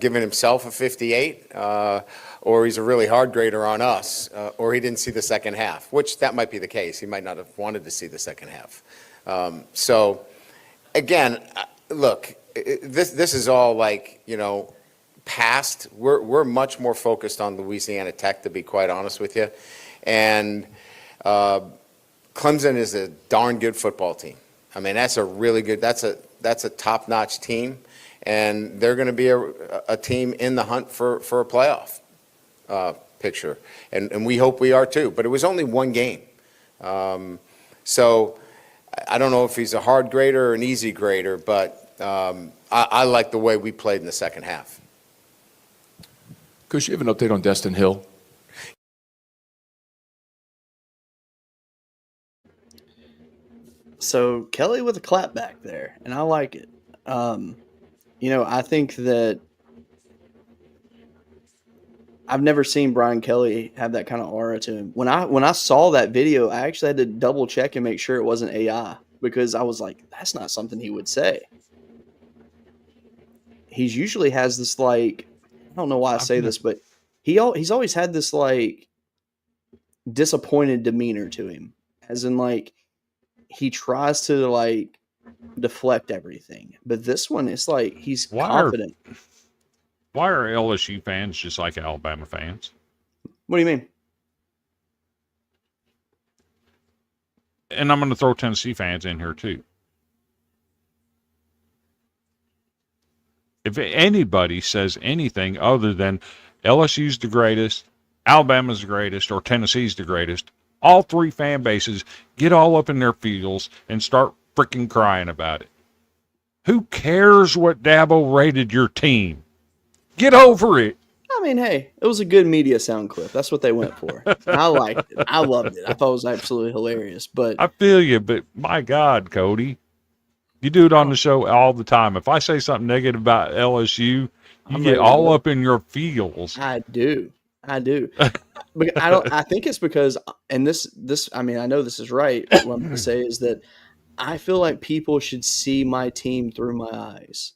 giving himself a 58, or he's a really hard grader on us, or he didn't see the second half, which that might be the case. He might not have wanted to see the second half. So, again, look, this is all like, past. We're much more focused on Louisiana Tech, to be quite honest with you. And Clemson is a darn good football team. I mean, that's a really good, that's a top-notch team, and they're going to be a team in the hunt for a playoff picture, and we hope we are too. But it was only one game, so I don't know if he's a hard grader or an easy grader, but I like the way we played in the second half. Coach, you have an update on Destin Hill? So Kelly with a clap back there, and I like it. I think that I've never seen Brian Kelly have that kind of aura to him. When I saw that video, I actually had to double check and make sure it wasn't AI, because I was like, that's not something he would say. He's usually has this, like, I don't know why I say this, but he's always had this, like, disappointed demeanor to him, as in, like, he tries to, like, deflect everything. But this one, it's like he's confident. Why are LSU fans just like Alabama fans? What do you mean? And I'm going to throw Tennessee fans in here too. If anybody says anything other than LSU's the greatest, Alabama's the greatest, or Tennessee's the greatest, all three fan bases get all up in their feels and start freaking crying about it. Who cares what Dabo rated your team? Get over it. I mean, hey, it was a good media sound clip. That's what they went for. I liked it. I loved it. I thought it was absolutely hilarious. But I feel you, but my God, Cody, you do it on the show all the time. If I say something negative about LSU, you get all up in your feels. I do. But I think it's because, and this. I mean, I know this is right. What I'm going to say is that I feel like people should see my team through my eyes.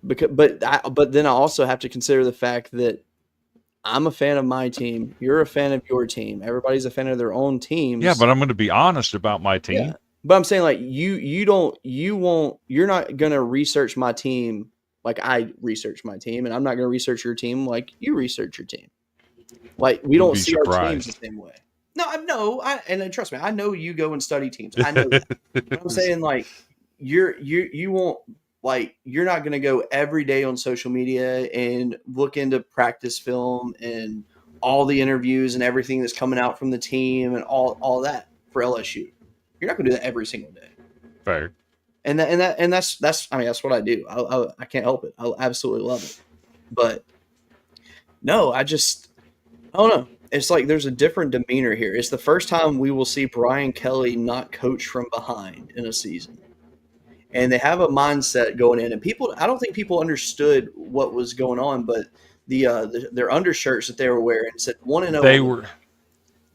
But then I also have to consider the fact that I'm a fan of my team. You're a fan of your team. Everybody's a fan of their own teams. Yeah, but I'm going to be honest about my team. Yeah. But I'm saying, like, you're not going to research my team like I research my team, and I'm not going to research your team like you research your team. Like, we don't see our teams the same way. And trust me, I know you go and study teams. I know that. But I'm saying, like, you won't, like, you're not going to go every day on social media and look into practice film and all the interviews and everything that's coming out from the team and all that for LSU. You're not going to do that every single day. Fair. That's I mean that's what I do. I can't help it. I absolutely love it. But no, I don't know. It's like there's a different demeanor here. It's the first time we will see Brian Kelly not coach from behind in a season. And they have a mindset going in, and I don't think people understood what was going on, but their undershirts that they were wearing said 1-0.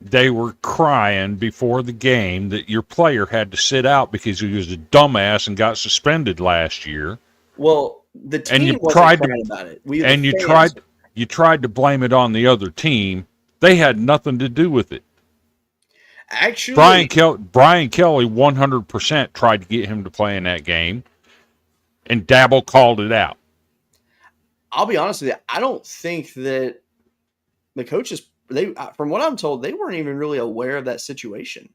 They were crying before the game that your player had to sit out because he was a dumbass and got suspended last year. Well, the team And you wasn't tried crying about it. you tried to blame it on the other team. They had nothing to do with it. Actually, Brian Kelly 100% tried to get him to play in that game, and Dabble called it out. I'll be honest with you. I don't think that the coaches, from what I'm told, they weren't even really aware of that situation.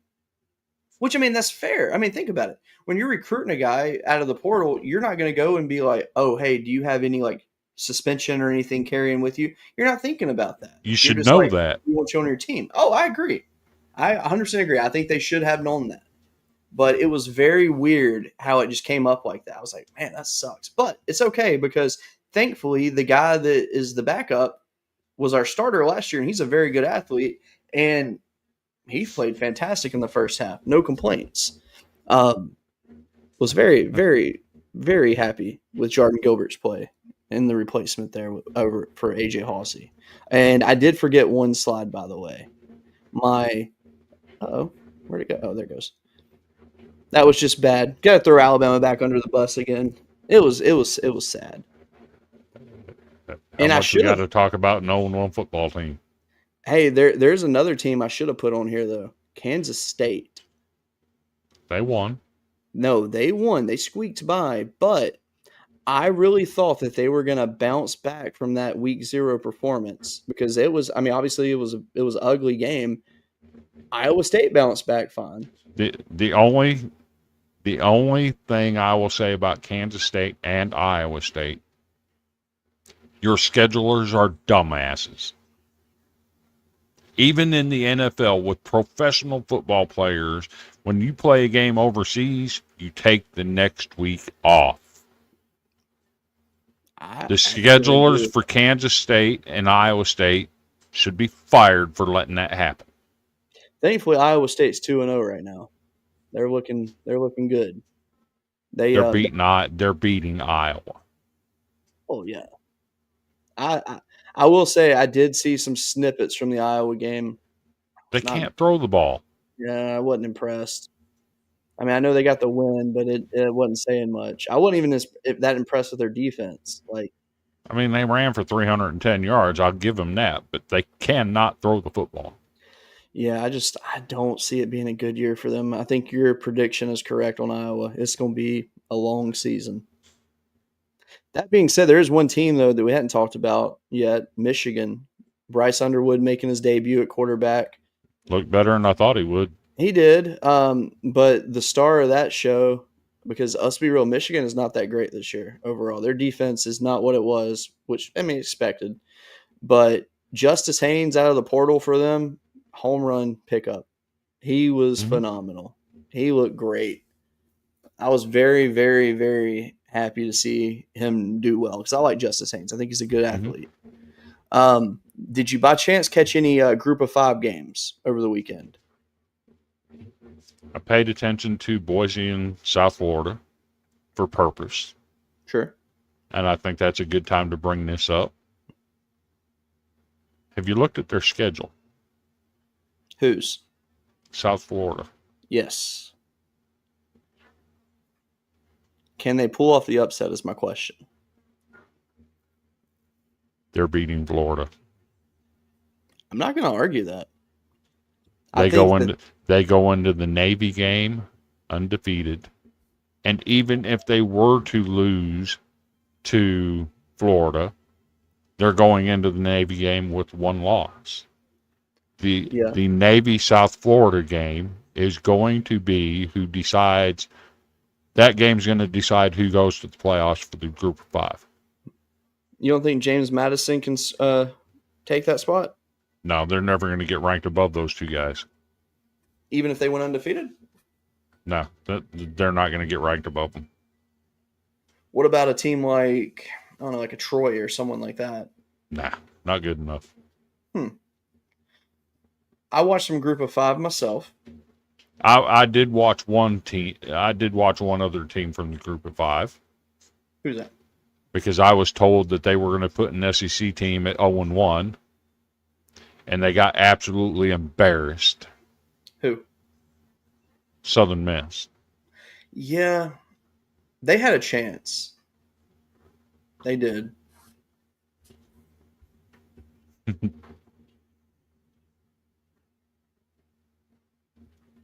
Which, I mean, that's fair. I mean, think about it. When you're recruiting a guy out of the portal, you're not going to go and be like, oh, hey, do you have any like suspension or anything carrying with you? You're not thinking about that. You should know that. We want you on your team. Oh, I agree. I 100% agree. I think they should have known that. But it was very weird how it just came up like that. I was like, man, that sucks. But it's okay because thankfully the guy that is the backup was our starter last year, and he's a very good athlete. And he played fantastic in the first half. No complaints. Was very, very, very happy with Jordan Gilbert's play and the replacement there over for AJ Hawsey. And I did forget one slide, by the way. Where'd it go? Oh, there it goes. That was just bad. Got to throw Alabama back under the bus again. It was sad. And I should got to talk about an 0-1 football team. Hey, there's another team I should have put on here though. Kansas State. They won. No, they won. They squeaked by, but I really thought that they were going to bounce back from that week 0 performance because it was. I mean, obviously it was an ugly game. Iowa State bounced back fine. The only thing I will say about Kansas State and Iowa State, your schedulers are dumbasses. Even in the NFL with professional football players, when you play a game overseas, you take the next week off. The schedulers for Kansas State and Iowa State should be fired for letting that happen. Thankfully, Iowa State's 2-0 right now. They're looking good. They're beating Iowa. Oh yeah. I will say I did see some snippets from the Iowa game. They can't throw the ball. Yeah, I wasn't impressed. I mean, I know they got the win, but it wasn't saying much. I wasn't even that impressed with their defense. Like, I mean, they ran for 310 yards. I'll give them that, but they cannot throw the football. Yeah, I don't see it being a good year for them. I think your prediction is correct on Iowa. It's going to be a long season. That being said, there is one team, though, that we hadn't talked about yet, Michigan. Bryce Underwood making his debut at quarterback. Looked better than I thought he would. He did, but the star of that show, because let's be real, Michigan is not that great this year overall. Their defense is not what it was, which, I mean, expected. But Justice Haynes out of the portal for them, home run pickup. He was phenomenal. He looked great. I was very, very, very happy to see him do well because I like Justice Haynes. I think he's a good athlete. Did you by chance catch any group of 5 games over the weekend? I paid attention to Boise and South Florida for purpose. Sure. And I think that's a good time to bring this up. Have you looked at their schedule? Whose? South Florida. Yes. Can they pull off the upset is my question. They're beating Florida. I'm not going to argue that. They go into the Navy game undefeated. And even if they were to lose to Florida, they're going into the Navy game with 1 loss. The Navy South Florida game is going to be who decides. That game's going to decide who goes to the playoffs for the group of 5. You don't think James Madison can take that spot? No, they're never going to get ranked above those 2 guys. Even if they went undefeated? No, they're not going to get ranked above them. What about a team like, I don't know, like a Troy or someone like that? Nah, not good enough. I watched some Group of Five myself. I did watch one team. I did watch one other team from the Group of Five. Who's that? Because I was told that they were going to put an SEC team at 0-1, and they got absolutely embarrassed. Who? Southern Miss. Yeah, they had a chance. They did.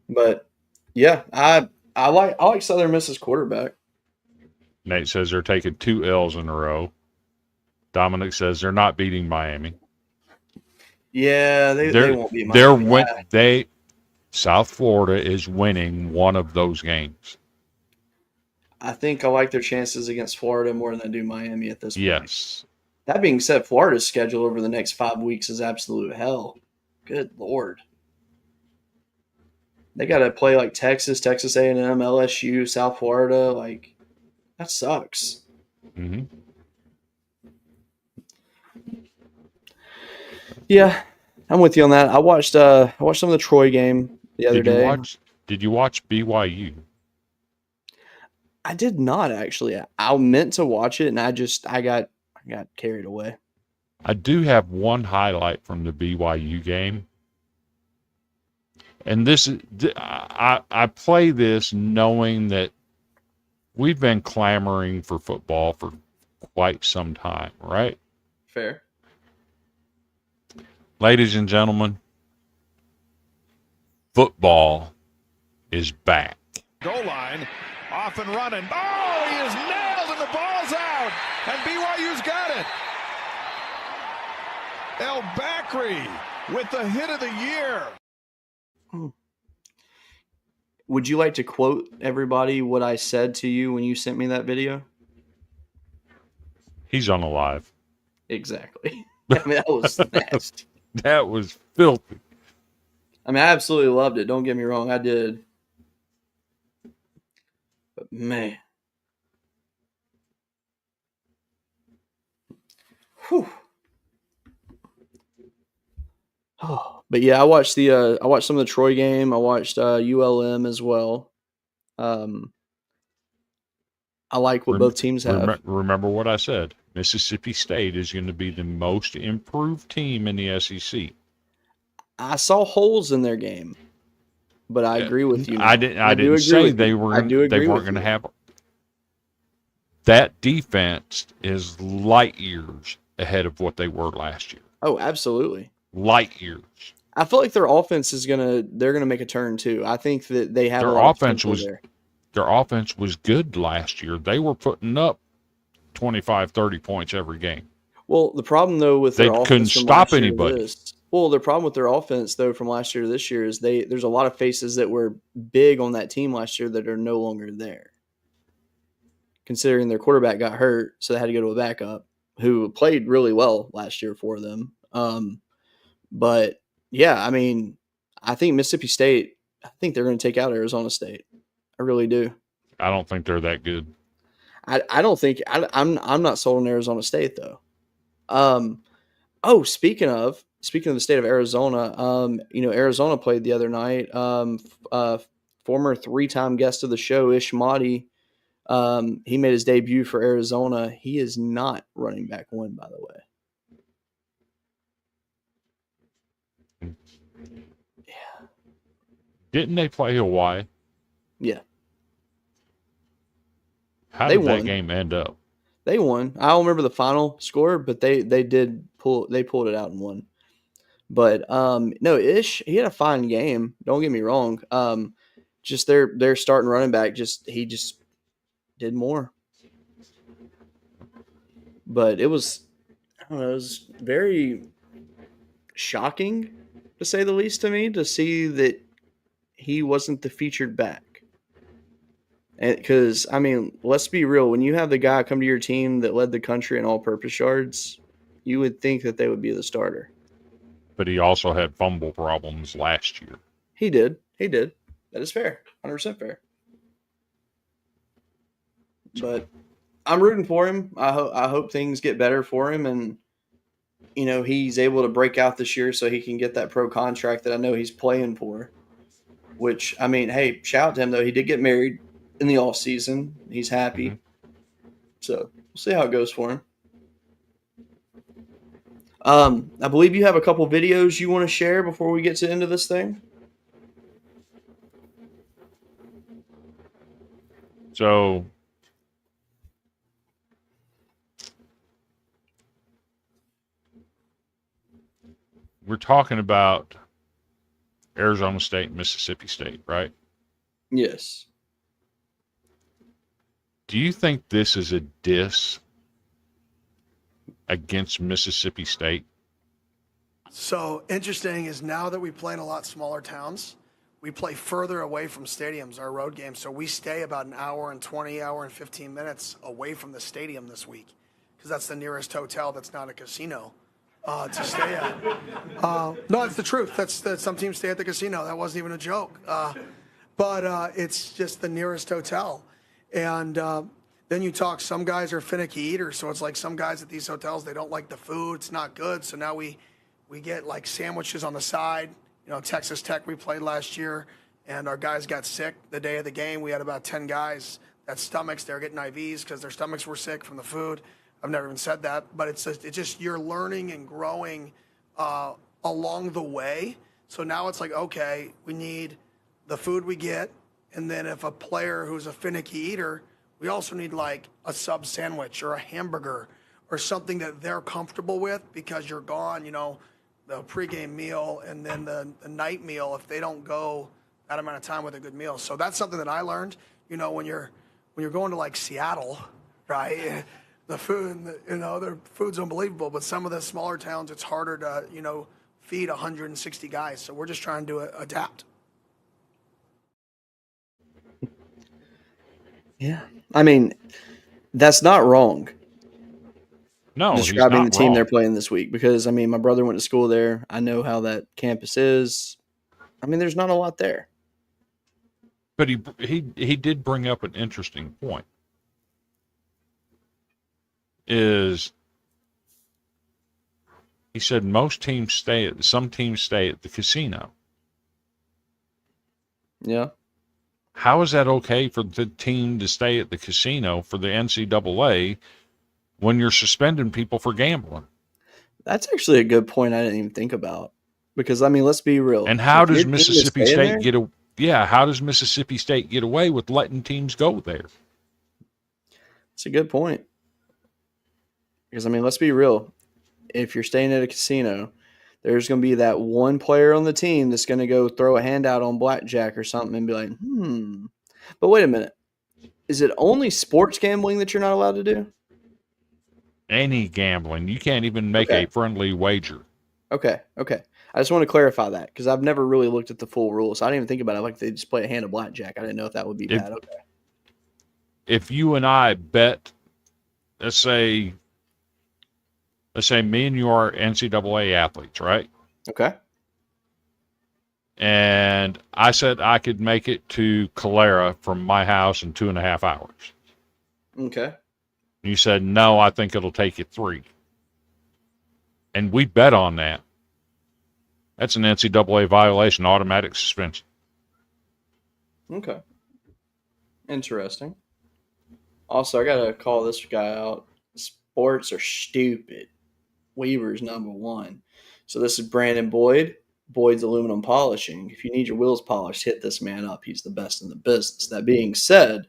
But yeah, I like Southern Miss's quarterback. Nate says they're taking 2 L's in a row. Dominic says they're not beating Miami. Yeah, they won't be Miami. South Florida is winning one of those games. I think I like their chances against Florida more than I do Miami at this point. Yes. That being said, Florida's schedule over the next 5 weeks is absolute hell. Good Lord. They got to play like Texas, Texas A&M, LSU, South Florida. Like, that sucks. Mm-hmm. Yeah, I'm with you on that. I watched some of the Troy game the other day. Did you watch BYU? I did not actually. I meant to watch it, and I got carried away. I do have one highlight from the BYU game. And this is, I play this knowing that we've been clamoring for football for quite some time, right? Fair. Ladies and gentlemen, football is back. Goal line, off and running. Oh, he is nailed and the ball's out. And BYU's got it. El Bakri with the hit of the year. Would you like to quote everybody what I said to you when you sent me that video? He's unalive. Exactly. I mean, that was nasty. That was filthy. I mean, I absolutely loved it. Don't get me wrong. I did. But, man. Whew. Oh, but yeah, I watched some of the Troy game. I watched ULM as well. I like what both teams have. Remember what I said. Mississippi State is going to be the most improved team in the SEC. I saw holes in their game, but I agree with you. I didn't say they weren't going to have. That defense is light years ahead of what they were last year. Oh, absolutely. Light years. I feel like their offense they're gonna make a turn too. I think that they have their a lot offense of there. Their offense was good last year. They were putting up 25, 30 points every game. Well, the problem though with their offense couldn't stop anybody. Their problem with their offense though from last year to this year is there's a lot of faces that were big on that team last year that are no longer there. Considering their quarterback got hurt, so they had to go to a backup who played really well last year for them. But yeah, I mean, I think Mississippi State, I think they're going to take out Arizona State. I really do. I don't think they're that good. I don't think I'm not sold on Arizona State though. Speaking of the state of Arizona, Arizona played the other night. Former 3-time guest of the show, Ish Mahdi, he made his debut for Arizona. He is not running back one, by the way. Didn't they play Hawaii? Yeah. How did that game end up? They won. I don't remember the final score, but they pulled it out and won. But no, Ish, he had a fine game. Don't get me wrong. Just their starting running back he just did more. But it was very shocking, to say the least, to me, to see that he wasn't the featured back. Because, I mean, let's be real. When you have the guy come to your team that led the country in all-purpose yards, you would think that they would be the starter. But he also had fumble problems last year. He did. That is fair. 100% fair. But I'm rooting for him. I hope things get better for him, and he's able to break out this year so he can get that pro contract that I know he's playing for. Which, I mean, hey, shout out to him though. He did get married in the off season. He's happy. Mhm. So we'll see how it goes for him. I believe you have a couple videos you want to share before we get to the end of this thing. So we're talking about Arizona State and Mississippi State, right? Yes. Do you think this is a diss against Mississippi State? So interesting is now that we play in a lot smaller towns, we play further away from stadiums, our road games. So we stay about an hour and 20, hour and 15 minutes away from the stadium this week because that's the nearest hotel that's not a casino to stay at. No, it's the truth. That's some teams stay at the casino. That wasn't even a joke. But it's just the nearest hotel. And then you talk, some guys are finicky eaters. So it's like some guys at these hotels, they don't like the food. It's not good. So now we get like sandwiches on the side. Texas Tech we played last year, and our guys got sick the day of the game. We had about 10 guys that stomachs, they're getting IVs because their stomachs were sick from the food. I've never even said that, but it's just you're learning and growing along the way. So now it's like, okay, we need the food we get, and then if a player who's a finicky eater, we also need like a sub sandwich or a hamburger or something that they're comfortable with because you're gone, the pregame meal and then the night meal if they don't go that amount of time with a good meal. So that's something that I learned, when you're going to like Seattle, right? The food, their food's unbelievable, but some of the smaller towns, it's harder to, feed 160 guys. So we're just trying to adapt. Yeah. I mean, that's not wrong. No, Describing the he's not team wrong. they're playing this week because, I mean, my brother went to school there. I know how that campus is. I mean, there's not a lot there. But he did bring up an interesting point. Is he said some teams stay at the casino. Yeah. How is that okay for the team to stay at the casino for the NCAA when you're suspending people for gambling? That's actually a good point I didn't even think about. Because, I mean, let's be real. And how If does your team is Mississippi staying State there, how does Mississippi State get away with letting teams go there? It's a good point. Because, I mean, let's be real. If you're staying at a casino, there's going to be that one player on the team that's going to go throw a handout on blackjack or something and be like, But wait a minute. Is it only sports gambling that you're not allowed to do? Any gambling. You can't even make a friendly wager. Okay. I just want to clarify that because I've never really looked at the full rules. I didn't even think about it like they just play a hand of blackjack. I didn't know if that would be bad. Okay. If you and I bet, let's say me and you are NCAA athletes, right? Okay. And I said I could make it to Calera from my house in 2.5 hours. Okay. You said, no, I think it'll take you 3. And we bet on that. That's an NCAA violation, automatic suspension. Okay. Interesting. Also, I got to call this guy out. Sports are stupid. Weaver's number 1. So this is Brandon Boyd. Boyd's Aluminum Polishing. If you need your wheels polished, hit this man up. He's the best in the business. That being said,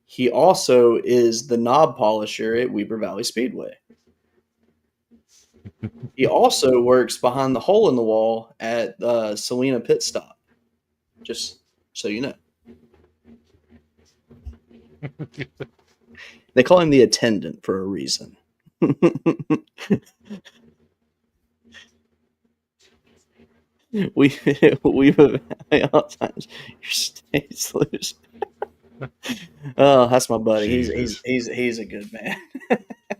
he also is the knob polisher at Weber Valley Speedway. He also works behind the hole in the wall at Salina Pit Stop. Just so you know. They call him the attendant for a reason. We've all times your stays loose. Oh, that's my buddy. He's a good man.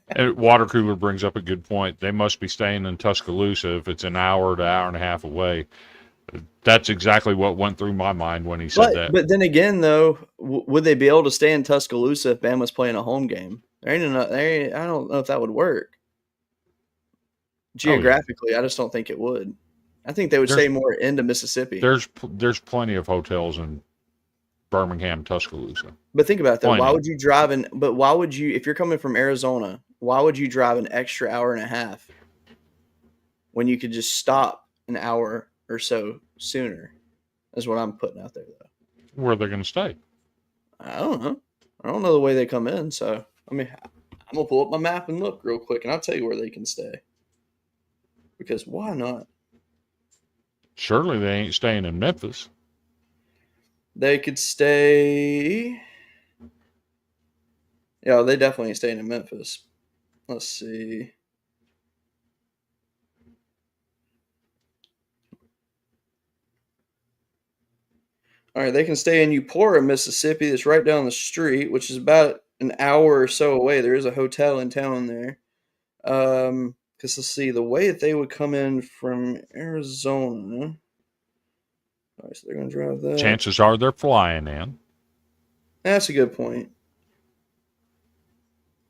And Water Cooler brings up a good point. They must be staying in Tuscaloosa if it's an hour to hour and a half away. That's exactly what went through my mind when he said that. But then again, though, would they be able to stay in Tuscaloosa if Bama's playing a home game? I don't know if that would work. Geographically, I just don't think it would. I think they would stay more into Mississippi. There's plenty of hotels in Birmingham, Tuscaloosa. But think about it, though. Plenty. Why would you drive why would you, if you're coming from Arizona, why would you drive an extra hour and a half when you could just stop an hour or so sooner? Is what I'm putting out there, though. Where are they going to stay? I don't know. I don't know the way they come in. So, I mean, I'm going to pull up my map and look real quick, and I'll tell you where they can stay. Because why not? Surely they ain't staying in Memphis. They could stay. Yeah, they definitely ain't staying in Memphis. Let's see. All right, they can stay in Eupora, Mississippi. That's right down the street, which is about an hour or so away. There is a hotel in town there. Because let's see, the way that they would come in from Arizona. All right, so they're going to drive that. Chances are they're flying in. That's a good point.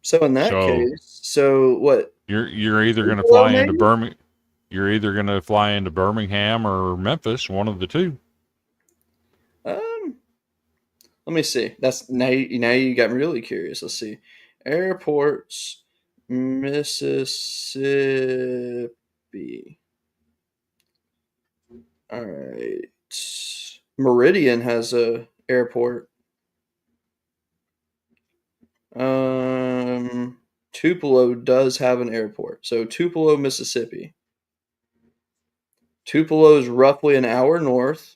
So in that case, what? You're either going to fly into Birmingham. You're either going to fly into Birmingham or Memphis, one of the two. Let me see. That's now you got me really curious. Let's see. Airports, Mississippi. All right. Meridian has a airport. Tupelo does have an airport. So Tupelo, Mississippi. Tupelo is roughly an hour north.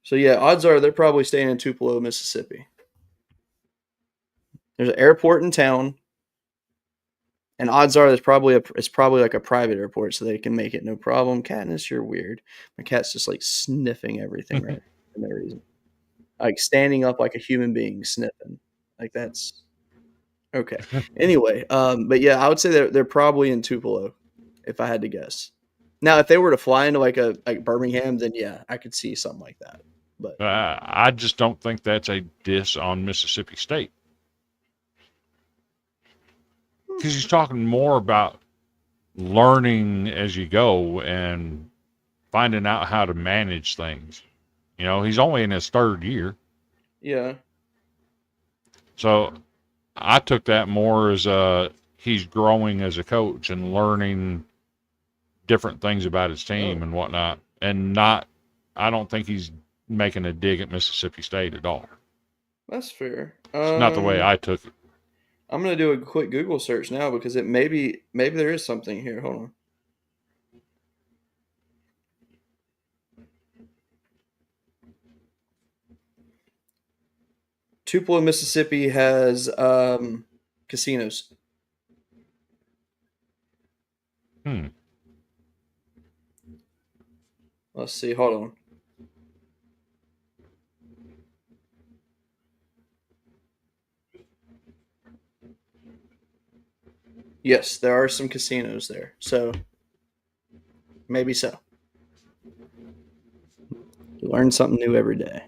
So yeah, odds are they're probably staying in Tupelo, Mississippi. There's an airport in town, and odds are it's probably like a private airport, so they can make it no problem. Katniss, you're weird. My cat's just like sniffing everything right for no reason, like standing up like a human being sniffing. Like that's okay. Anyway, but yeah, I would say they're probably in Tupelo, if I had to guess. Now, if they were to fly into like Birmingham, then yeah, I could see something like that. But I just don't think that's a diss on Mississippi State. Because he's talking more about learning as you go and finding out how to manage things. You know, he's only in his third year. Yeah. So I took that more as he's growing as a coach and learning different things about his team and whatnot. And I don't think he's making a dig at Mississippi State at all. That's fair. It's not the way I took it. I'm gonna do a quick Google search now because maybe there is something here. Hold on. Tupelo, Mississippi has casinos. Let's see. Hold on. Yes, there are some casinos there. So maybe so. You learn something new every day.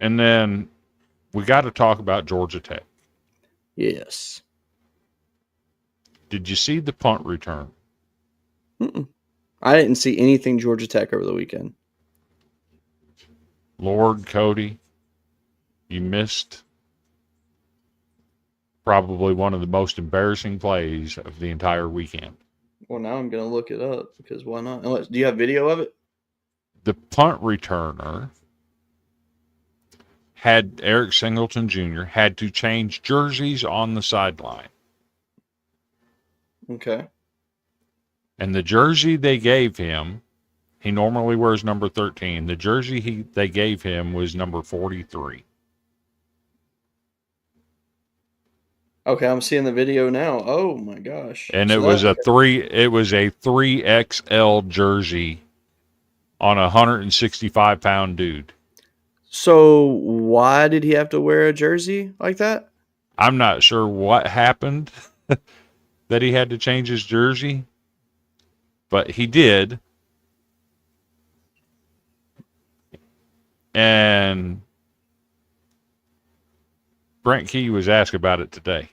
And then we got to talk about Georgia Tech. Yes. Did you see the punt return? I didn't see anything Georgia Tech over the weekend. Lord, Cody, you missed probably one of the most embarrassing plays of the entire weekend. Well, now I'm going to look it up because why not? Do you have video of it? The punt returner had Eric Singleton Jr. had to change jerseys on the sideline. Okay. And the jersey they gave him, he normally wears number 13. The jersey they gave him was number 43. Okay, I'm seeing the video now. Oh my gosh. And it was a 3XL jersey on a 165-pound dude. So why did he have to wear a jersey like that? I'm not sure what happened that he had to change his jersey. but he did. And Brent Key was asked about it today.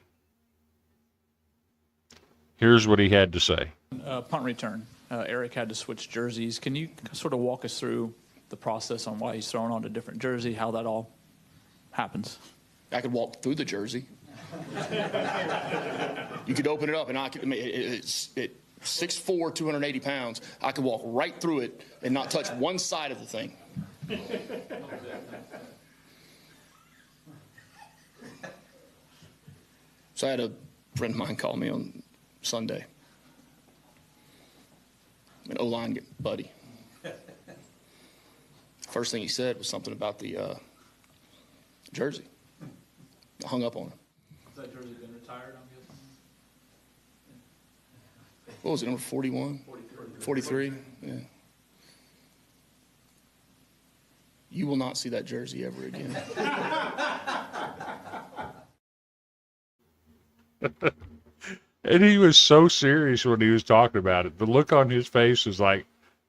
Here's what he had to say. Punt return. Eric had to switch jerseys. Can you sort of walk us through the process on why he's throwing on a different jersey, how that all happens? I could walk through the jersey. You could open it up, and it's 6'4", 280 pounds. I could walk right through it and not touch one side of the thing. So I had a friend of mine call me on Sunday. An O-line buddy. First thing he said was something about the jersey. I hung up on him. Has that jersey been retired, I'm guessing? What was it, number 41? 43? Yeah. You will not see that jersey ever again. And he was so serious when he was talking about it. The look on his face was like,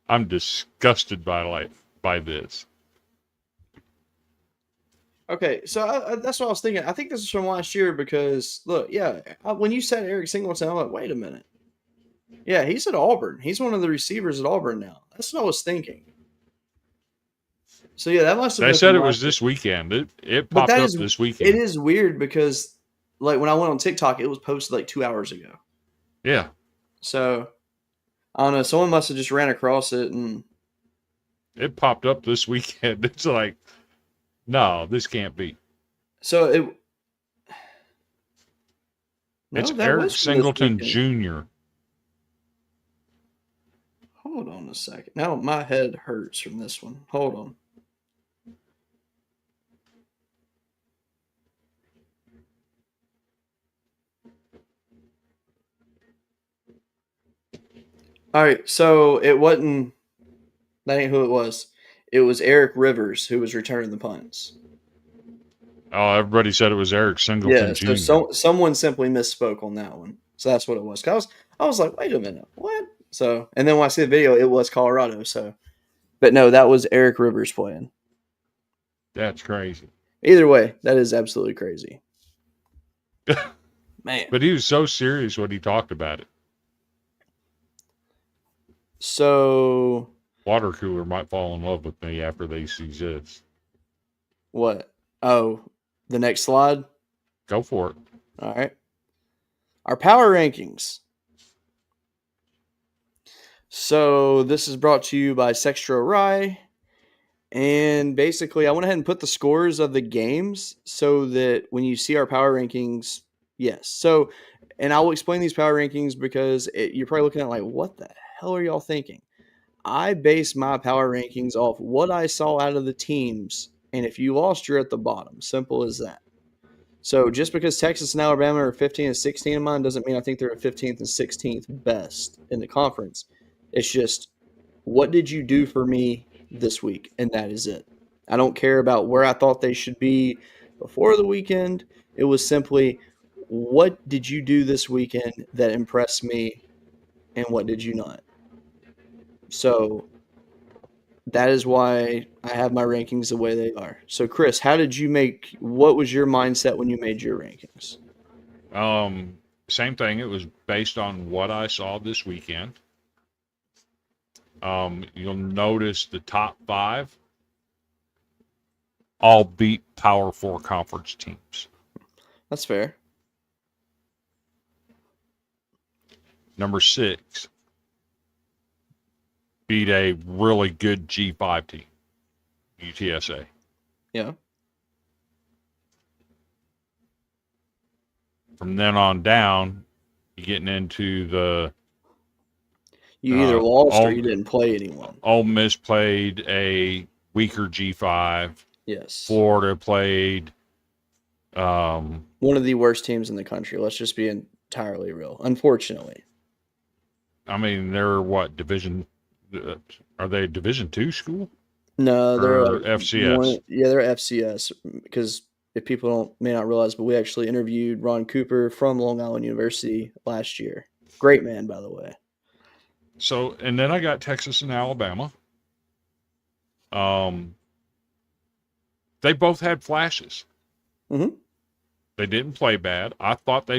I'm disgusted by this. Okay, so that's what I was thinking. I think this is from last year because, look, when you said Eric Singleton, I'm like, wait a minute. Yeah, he's at Auburn. He's one of the receivers at Auburn now. That's what I was thinking. So, yeah, that must have been. They said it was this weekend. It popped up this weekend. It is weird because, like, when I went on TikTok, it was posted like 2 hours ago. Yeah. So, I don't know. Someone must have just ran across it and. It popped up this weekend. It's like, no, this can't be. So, it's Eric Singleton Jr. Hold on a second. Now my head hurts from this one. Hold on. All right, so it wasn't. That ain't who it was. It was Eric Rivers who was returning the punts. Oh, everybody said it was Eric Singleton Jr. So someone simply misspoke on that one. So that's what it was. I was like, wait a minute, what? So, and then when I see the video, it was Colorado. So, but no, that was Eric Rivers playing. That's crazy. Either way, that is absolutely crazy. Man. But he was so serious when he talked about it. So, water cooler might fall in love with me after they see this. What? Oh, the next slide? Go for it. All right. Our power rankings. So this is brought to you by Sextro Rye. And basically, I went ahead and put the scores of the games so that when you see our power rankings, yes. So, and I will explain these power rankings because you're probably looking at like, what the hell are y'all thinking? I base my power rankings off what I saw out of the teams. And if you lost, you're at the bottom. Simple as that. So just because Texas and Alabama are 15 and 16 in mine doesn't mean I think they're 15th and 16th best in the conference. It's just, what did you do for me this week? And that is it. I don't care about where I thought they should be before the weekend. It was simply, what did you do this weekend that impressed me, and what did you not? So that is why I have my rankings the way they are. So, Chris, what was your mindset when you made your rankings? Same thing. It was based on what I saw this weekend. You'll notice the top 5 all beat Power 4 conference teams. That's fair. Number 6 beat a really good G5 team, UTSA. Yeah. From then on down, you're getting into the... You either lost or you didn't play anyone. Ole Miss played a weaker G5. Yes. Florida played... one of the worst teams in the country. Let's just be entirely real. Unfortunately. I mean, they're what, division... Are they a Division II school? No, they're FCS. They're FCS because if people may not realize, but we actually interviewed Ron Cooper from Long Island University last year. Great man, by the way. So, and then I got Texas and Alabama. They both had flashes. Mm-hmm. They didn't play bad. I thought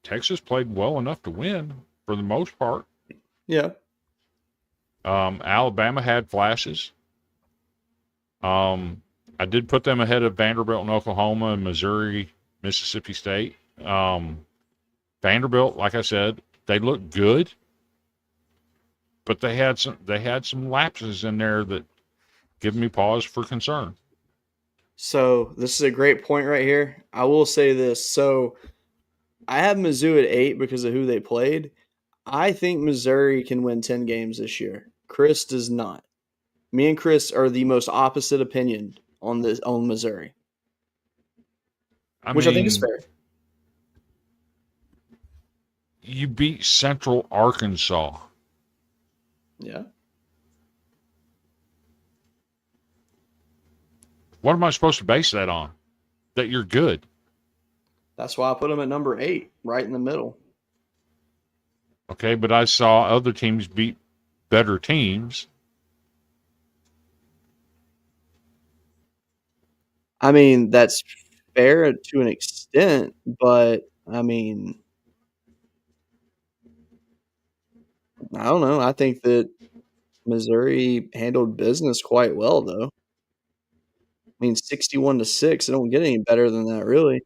Texas played well enough to win for the most part. Yeah. Alabama had flashes. I did put them ahead of Vanderbilt and Oklahoma and Missouri, Mississippi State. Vanderbilt, like I said, they looked good, but they had some lapses in there that give me pause for concern. So this is a great point right here. I will say this. So I have Mizzou at 8 because of who they played. I think Missouri can win 10 games this year. Chris does not. Me and Chris are the most opposite opinion on Missouri, which I think is fair. You beat Central Arkansas. Yeah. What am I supposed to base that on? That you're good. That's why I put them at number 8, right in the middle. Okay, but I saw other teams beat better teams. I mean, that's fair to an extent, but I mean, I don't know. I think that Missouri handled business quite well, though. I mean, 61-6. It don't get any better than that, really.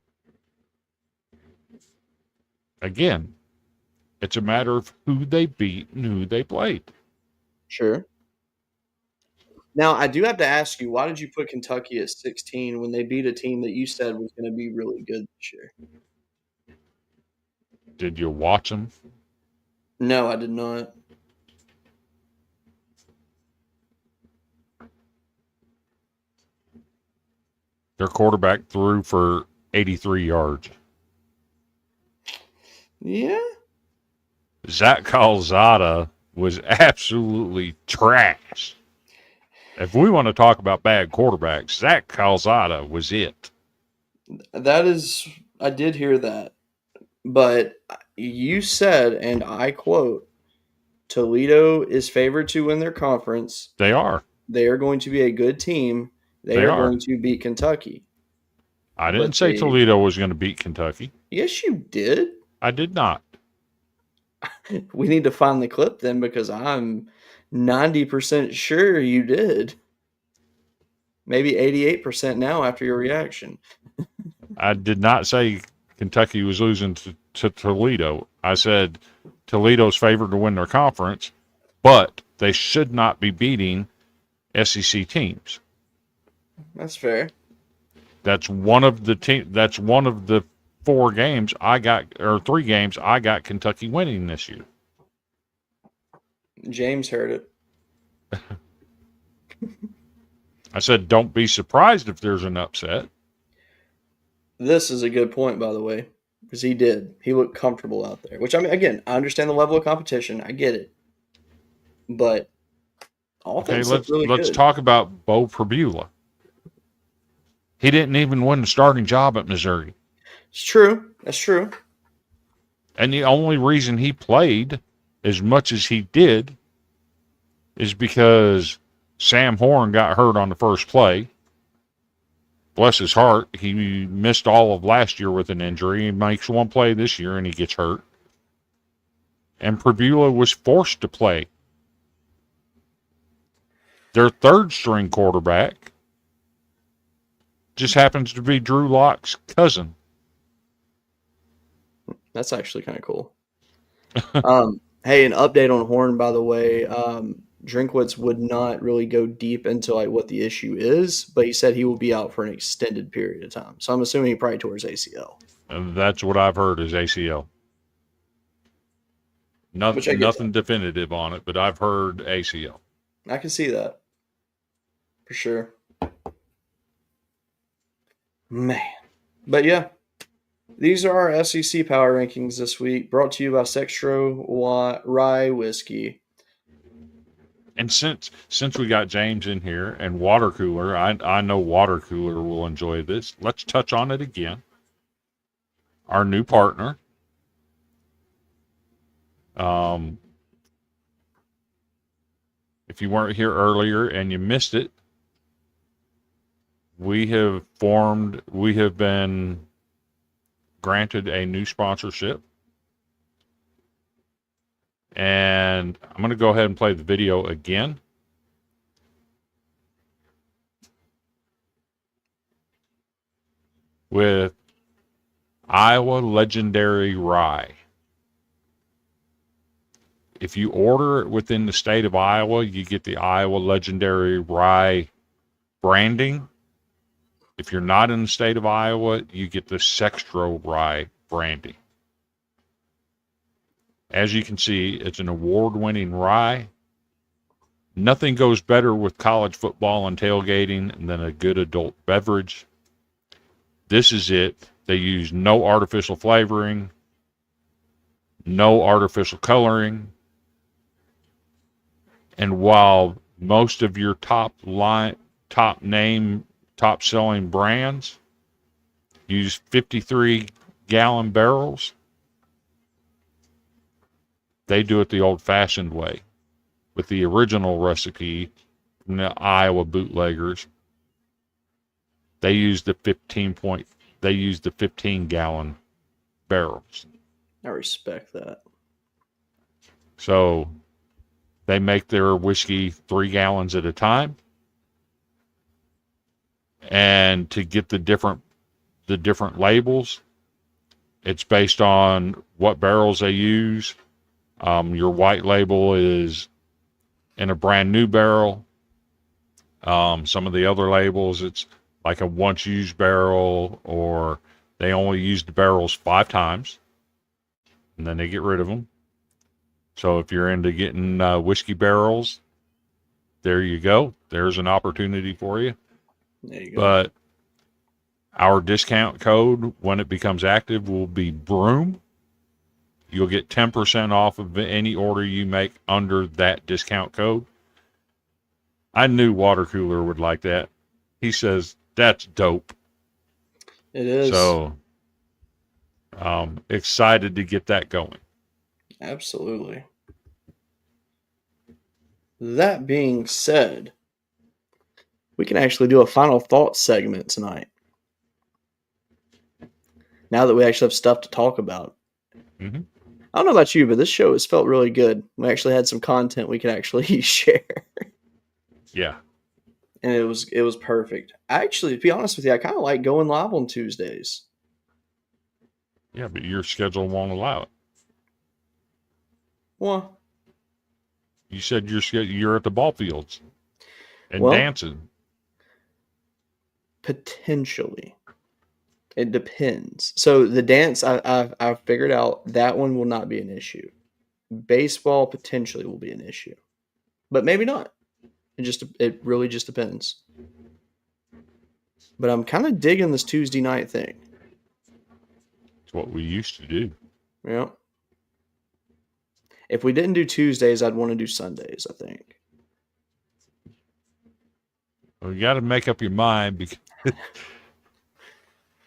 Again, it's a matter of who they beat and who they played. Sure. Now, I do have to ask you, why did you put Kentucky at 16 when they beat a team that you said was going to be really good this year? Did you watch them? No, I did not. Their quarterback threw for 83 yards. Yeah. Zach Calzada was absolutely trash. If we want to talk about bad quarterbacks, Zach Calzada was it. That is, I did hear that. But you said, and I quote, Toledo is favored to win their conference. They are. They are going to be a good team. They are going to beat Kentucky. I didn't say Toledo was going to beat Kentucky. Yes, you did. I did not. We need to find the clip then, because I'm 90% sure you did. Maybe 88% now after your reaction. I did not say Kentucky was losing to Toledo. I said Toledo's favored to win their conference, but they should not be beating SEC teams. That's fair. That's one of the 4 games I got, or 3 games I got Kentucky winning this year. James heard it. I said, don't be surprised if there's an upset. This is a good point, by the way, because he did. He looked comfortable out there, which, I mean, again, I understand the level of competition. I get it. But offense looked really let's good. talk about Bo Pribula. He didn't even win the starting job at Missouri. It's true. That's true. And the only reason he played as much as he did is because Sam Horn got hurt on the first play. Bless his heart, he missed all of last year with an injury. He makes one play this year and he gets hurt. And Pribula was forced to play. Their third string quarterback just happens to be Drew Lock's cousin. That's actually kind of cool. Hey, an update on Horn, by the way. Drinkwitz would not really go deep into like what the issue is, but he said he will be out for an extended period of time. So I'm assuming he probably tore his ACL. And that's what I've heard is ACL. Nothing definitive on it, but I've heard ACL. I can see that. For sure. Man. But yeah. These are our SEC power rankings this week, brought to you by Sextro Rye Whiskey. And since we got James in here and Water Cooler, I know Water Cooler will enjoy this. Let's touch on it again. Our new partner. if you weren't here earlier and you missed it, we have been granted a new sponsorship. And I'm going to go ahead and play the video again. With Iowa Legendary Rye. If you order it within the state of Iowa, you get the Iowa Legendary Rye branding. If you're not in the state of Iowa, you get the Sextro Rye branding. As you can see, it's an award-winning rye. Nothing goes better with college football and tailgating than a good adult beverage. This is it. They use no artificial flavoring, no artificial coloring. And while most of your top selling brands use 53-gallon barrels, they do it the old-fashioned way with the original recipe from the Iowa bootleggers. They use the 15-gallon barrels. I respect that. So they make their whiskey 3 gallons at a time. And to get the different labels, it's based on what barrels they use. Your white label is in a brand new barrel. Some of the other labels, it's like a once used barrel, or they only use the barrels 5 times and then they get rid of them. So if you're into getting whiskey barrels, there you go. There's an opportunity for you. There you go. But our discount code, when it becomes active, will be BROOM. You'll get 10% off of any order you make under that discount code. I knew Water Cooler would like that. He says, that's dope. It is. So, excited to get that going. Absolutely. That being said, we can actually do a final thoughts segment tonight. Now that we actually have stuff to talk about. Mm-hmm. I don't know about you, but this show has felt really good. We actually had some content we could actually share. Yeah. And it was perfect. Actually, to be honest with you, I kind of like going live on Tuesdays. Yeah, but your schedule won't allow it. Well, you said you're at the ball fields and dancing. Potentially. It depends. So the dance, I've figured out that one will not be an issue. Baseball potentially will be an issue, but maybe not. It really just depends. But I'm kind of digging this Tuesday night thing. It's what we used to do. Yeah. If we didn't do Tuesdays, I'd want to do Sundays, I think. Well, you got to make up your mind, because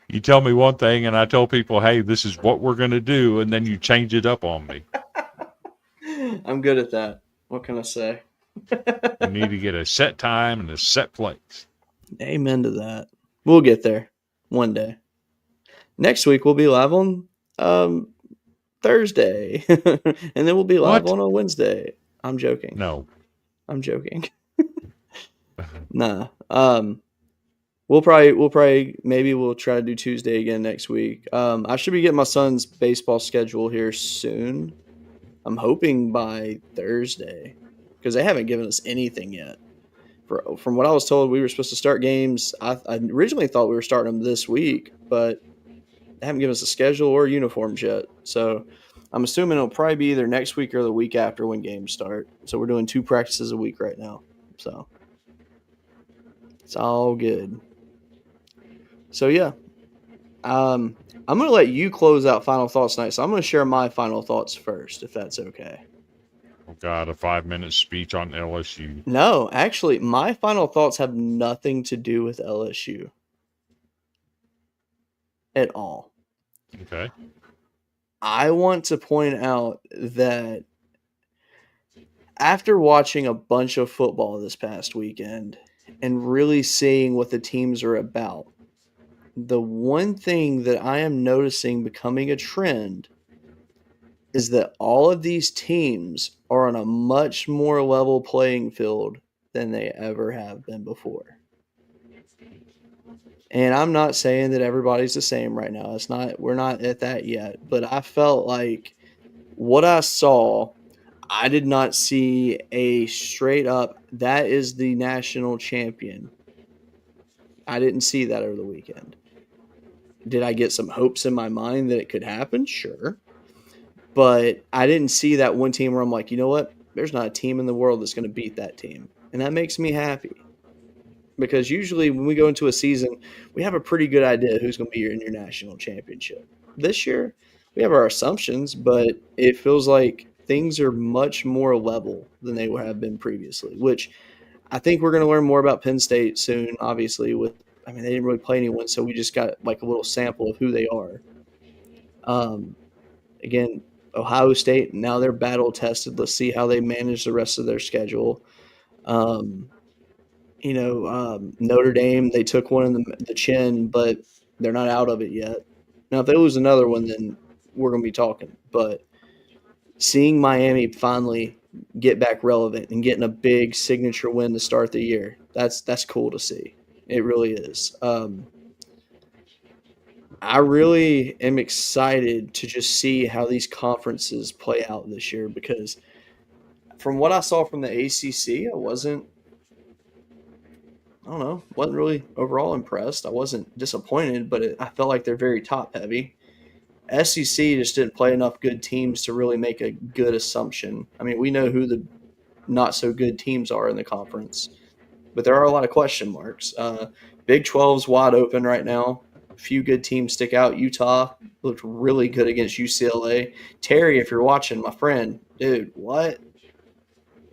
you tell me one thing and I tell people, hey, this is what we're going to do, and then you change it up on me. I'm good at that. What can I say? You need to get a set time and a set place. Amen to that. We'll get there one day. Next week, we'll be live on Thursday. And then we'll be live on a Wednesday. I'm joking. No. I'm joking. Nah. We'll try to do Tuesday again next week. I should be getting my son's baseball schedule here soon. I'm hoping by Thursday, because they haven't given us anything yet. From what I was told, we were supposed to start games. I originally thought we were starting them this week, but they haven't given us a schedule or uniforms yet. So I'm assuming it'll probably be either next week or the week after when games start. So we're doing 2 practices a week right now. So it's all good. So yeah, I'm going to let you close out final thoughts tonight. So I'm going to share my final thoughts first, if that's okay. Oh God, a 5-minute speech on LSU. No, actually, my final thoughts have nothing to do with LSU at all. Okay. I want to point out that after watching a bunch of football this past weekend and really seeing what the teams are about, the one thing that I am noticing becoming a trend is that all of these teams are on a much more level playing field than they ever have been before. And I'm not saying that everybody's the same right now. We're not at that yet, but I felt like what I saw, I did not see a straight up that is the national champion. I didn't see that over the weekend. Did I get some hopes in my mind that it could happen? Sure. But I didn't see that one team where I'm like, you know what? There's not a team in the world that's going to beat that team. And that makes me happy. Because usually when we go into a season, we have a pretty good idea who's going to be in your national championship. This year, we have our assumptions, but it feels like things are much more level than they have been previously, which I think we're going to learn more about Penn State soon, obviously. They didn't really play anyone, so we just got like a little sample of who they are. Again, Ohio State, now they're battle tested. Let's see how they manage the rest of their schedule. Notre Dame, they took one in the chin, but they're not out of it yet. Now, if they lose another one, then we're going to be talking. But seeing Miami finally get back relevant and getting a big signature win to start the year, that's cool to see. It really is. I really am excited to just see how these conferences play out this year because from what I saw from the ACC, wasn't really overall impressed. I wasn't disappointed, but I felt like they're very top heavy. SEC just didn't play enough good teams to really make a good assumption. I mean, we know who the not so good teams are in the conference, but there are a lot of question marks. Big 12's wide open right now. A few good teams stick out. Utah looked really good against UCLA. Terry, if you're watching, my friend, dude, what?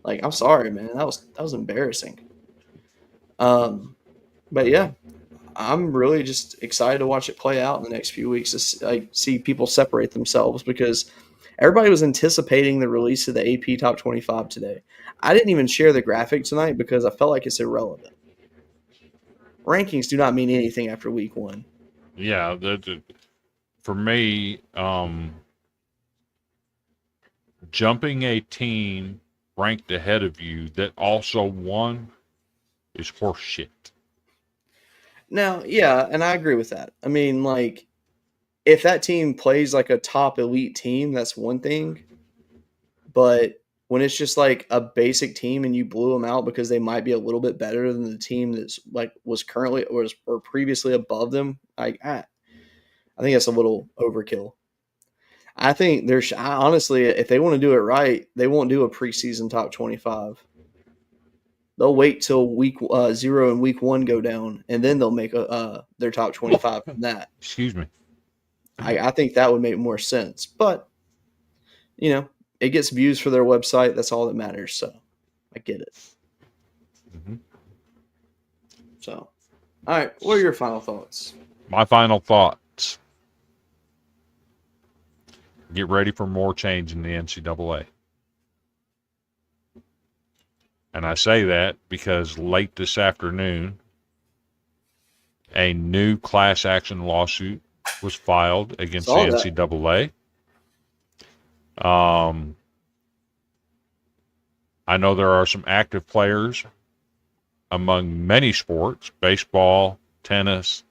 Like, I'm sorry, man. That was embarrassing. But yeah, I'm really just excited to watch it play out in the next few weeks. I see people separate themselves because everybody was anticipating the release of the AP Top 25 today. I didn't even share the graphic tonight because I felt like it's irrelevant. Rankings do not mean anything after week one. Yeah, for me, jumping a team ranked ahead of you that also won is horseshit. Now, yeah, and I agree with that. I mean, like, if that team plays like a top elite team, that's one thing. But when it's just like a basic team and you blew them out because they might be a little bit better than the team that's like was currently or previously above them, I think that's a little overkill. I think honestly, if they want to do it right, they won't do a preseason top 25. They'll wait till week 0 and week 1 go down, and then they'll make their top 25 from that. Excuse me. I think that would make more sense. But, it gets views for their website. That's all that matters. So I get it. Mm-hmm. So, all right. What are your final thoughts? My final thoughts. Get ready for more change in the NCAA. And I say that because late this afternoon, a new class action lawsuit was filed against the NCAA. I know there are some active players among many sports, baseball, tennis,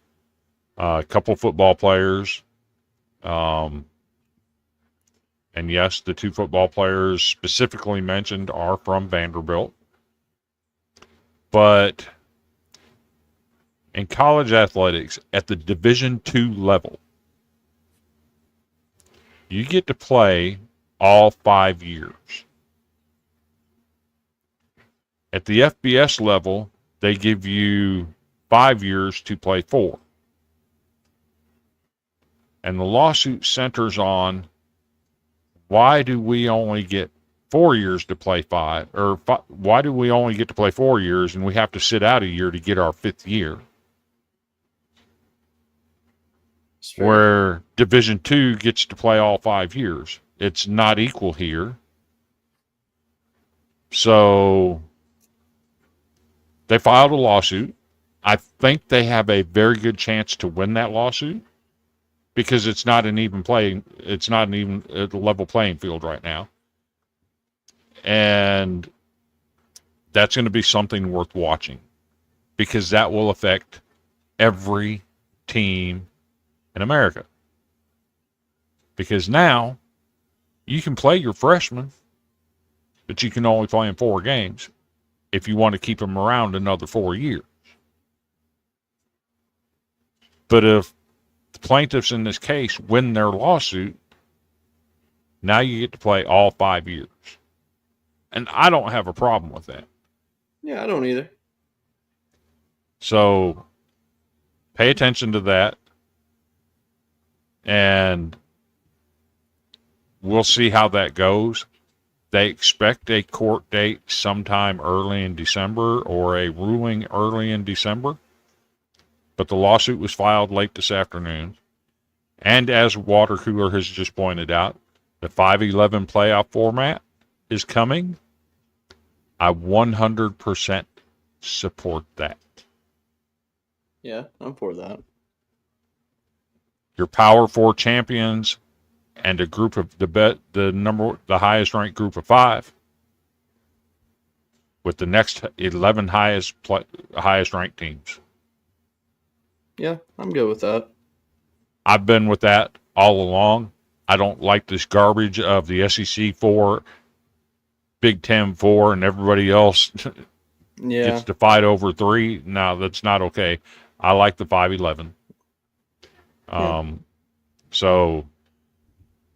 a couple football players. And yes, the two football players specifically mentioned are from Vanderbilt. But in college athletics at the Division II level, you get to play all 5 years. At the FBS level, they give you 5 years to play 4. And the lawsuit centers on why do we only get 4 years to play 5, or why do we only get to play 4 years and we have to sit out a year to get our 5th year? Where Division II gets to play all 5 years. It's not equal here. So they filed a lawsuit. I think they have a very good chance to win that lawsuit because it's not an even playing. It's not an even level playing field right now, and that's going to be something worth watching because that will affect every team in America. Because now you can play your freshmen, but you can only play in 4 games if you want to keep them around another 4 years. But if the plaintiffs in this case win their lawsuit, now you get to play all 5 years. And I don't have a problem with that. Yeah, I don't either. So pay attention to that. And we'll see how that goes. They expect a court date sometime early in December or a ruling early in December. But the lawsuit was filed late this afternoon. And as Water Cooler has just pointed out, the 5-11 playoff format is coming. I 100% support that. Yeah, I'm for that. Your Power 4 champions and a group of the highest ranked group of 5 with the next 11 highest ranked teams. Yeah, I'm good with that. I've been with that all along. I don't like this garbage of the SEC 4, Big Ten 4, and everybody else gets to fight over 3. No, that's not okay. I like the 5-11. So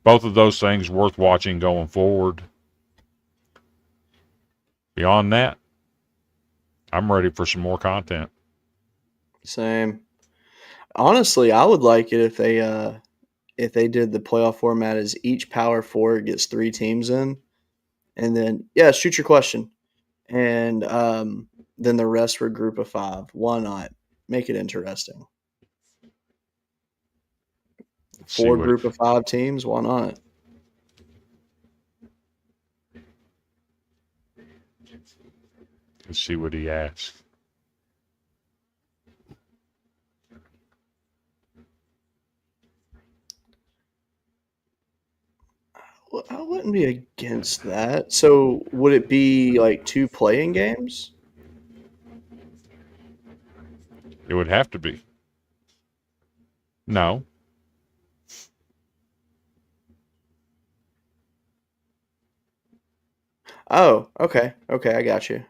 both of those things worth watching going forward. Beyond that, I'm ready for some more content. Same. Honestly, I would like it if they did the playoff format as each Power 4 gets 3 teams in, and then shoot your question, and then the rest were group of 5. Why not make it interesting? 4 group of 5 teams. Why not? Let's see what he asks. Well, I wouldn't be against that. So would it be like 2 playing games? It would have to be. No. Oh, okay. Okay, I got you.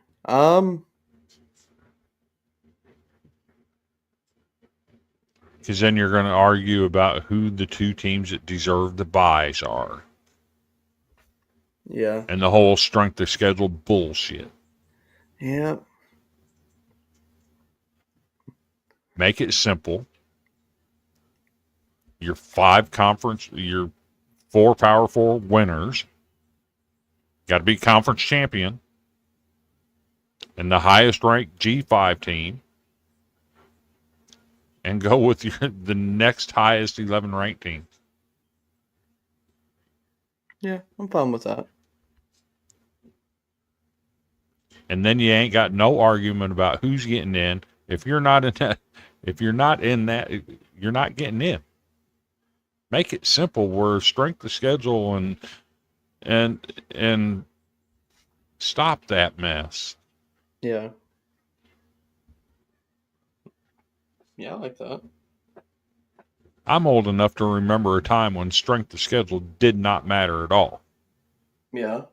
Because then you're going to argue about who the 2 teams that deserve the buys are. Yeah. And the whole strength of schedule bullshit. Yeah. Make it simple. Your 4 Power 4 winners got to be conference champion. And the highest ranked G5 team. And go with the next highest 11 ranked team. Yeah, I'm fine with that. And then you ain't got no argument about who's getting in. If you're not in that, you're not getting in. Make it simple where strength of schedule and stop that mess. Yeah. Yeah, I like that. I'm old enough to remember a time when strength of schedule did not matter at all. Yeah.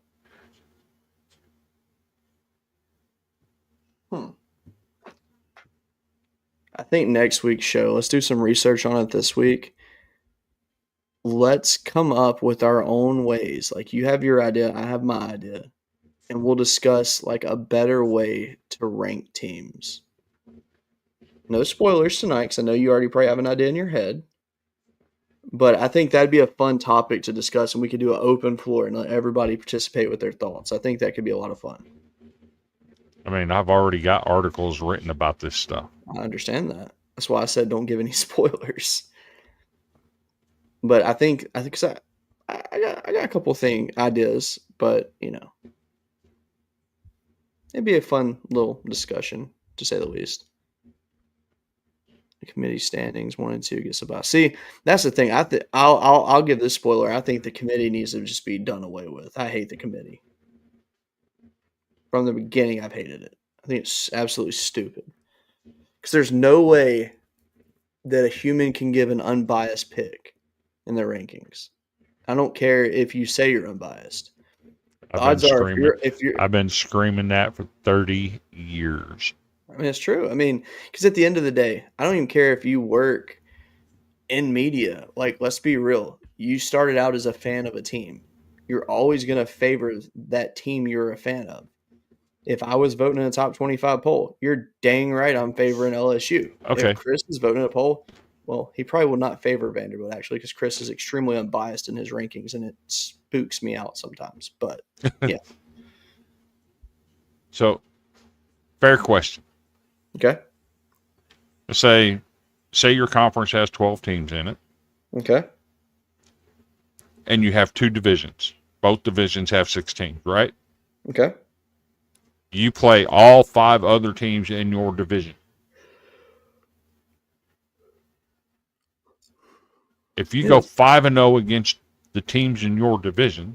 I think next week's show, let's do some research on it this week. Let's come up with our own ways. Like, you have your idea, I have my idea. And we'll discuss like a better way to rank teams. No spoilers tonight, because I know you already probably have an idea in your head. But I think that'd be a fun topic to discuss, and we could do an open floor and let everybody participate with their thoughts. I think that could be a lot of fun. I mean, I've already got articles written about this stuff. I understand that. That's why I said don't give any spoilers. But I think I got a couple ideas, but it'd be a fun little discussion, to say the least. The committee standings 1 and 2 gets about. See, that's the thing. I'll give this spoiler. I think the committee needs to just be done away with. I hate the committee. From the beginning, I've hated it. I think it's absolutely stupid. Because there's no way that a human can give an unbiased pick in their rankings. I don't care if you say you're unbiased. The odds are if you're I've been screaming that for 30 years. I mean, it's true. I mean, because at the end of the day, I don't even care if you work in media. Like, let's be real. You started out as a fan of a team. You're always going to favor that team you're a fan of. If I was voting in a top 25 poll, you're dang right I'm favoring LSU. Okay. If Chris is voting in a poll, well, he probably will not favor Vanderbilt, actually, because Chris is extremely unbiased in his rankings, and it spooks me out sometimes. But, yeah. So, fair question. Okay. Say your conference has 12 teams in it. Okay. And you have 2 divisions. Both divisions have 6 teams, right? Okay. You play all 5 other teams in your division. If you go 5-0 against the teams in your division,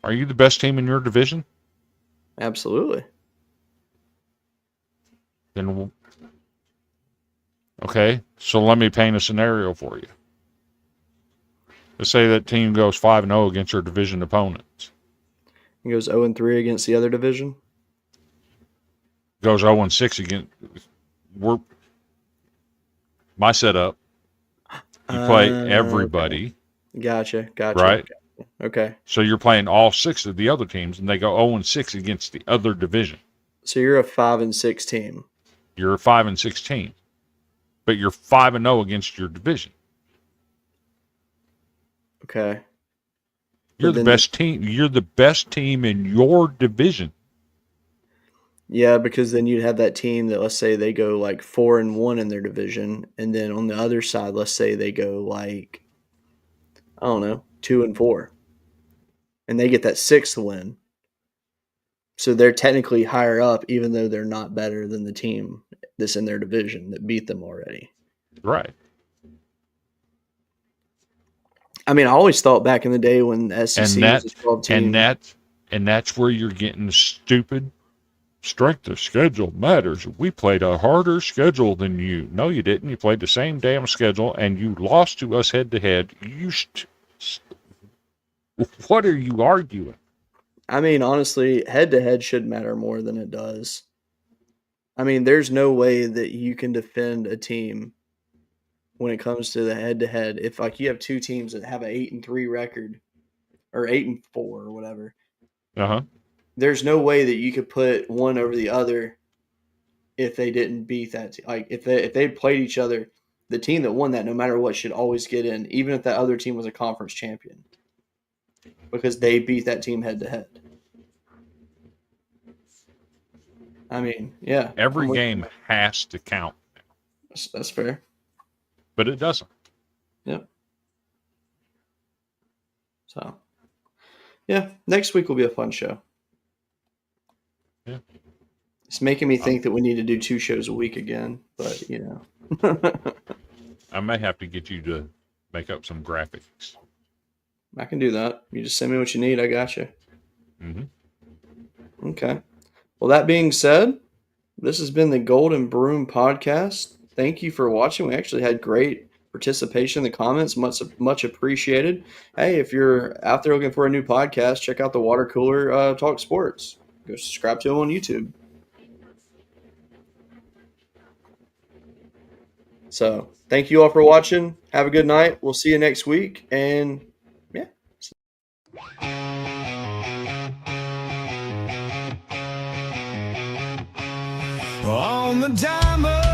are you the best team in your division? Absolutely. Then, okay, so let me paint a scenario for you. Let's say that team goes 5-0 against your division opponents. He goes 0-3 against the other division. Goes 0-6 against. My setup. You play everybody. Okay. Gotcha. Right? Okay. So you're playing all 6 of the other teams, and they go 0-6 against the other division. So you're a 5-6 team. You're a 5-6 team, but you're 5-0 against your division. Okay. You're the best team. You're the best team in your division. Yeah, because then you'd have that team that, let's say they go like 4-1 in their division, and then on the other side, let's say they go like, I don't know, 2-4, and they get that 6th win. So they're technically higher up, even though they're not better than the team that's in their division that beat them already. Right. I mean, I always thought back in the day when the SEC was a 12 team. And that's where you're getting the stupid strength of schedule matters. We played a harder schedule than you. No, you didn't. You played the same damn schedule, and you lost to us head-to-head. What are you arguing? I mean, honestly, head-to-head should matter more than it does. I mean, there's no way that you can defend a team when it comes to the head-to-head. If like you have 2 teams that have an 8-3 record or 8-4 or whatever, there's no way that you could put one over the other if they didn't beat that team. Like if they played each other, the team that won that, no matter what, should always get in, even if that other team was a conference champion, because they beat that team head-to-head. I mean, yeah. Every game has to count. That's fair. But it doesn't. Yep. So, yeah, next week will be a fun show. Yeah. It's making me think that we need to do 2 shows a week again, but, you know. I may have to get you to make up some graphics. I can do that. You just send me what you need. I got you. Mm-hmm. Okay. Well, that being said, this has been the Golden Broom Podcast. Thank you for watching. We actually had great participation in the comments. Much appreciated. Hey, if you're out there looking for a new podcast, check out the Water Cooler Talk Sports. Go subscribe to them on YouTube. So, thank you all for watching. Have a good night. We'll see you next week. And, yeah. On the diamond.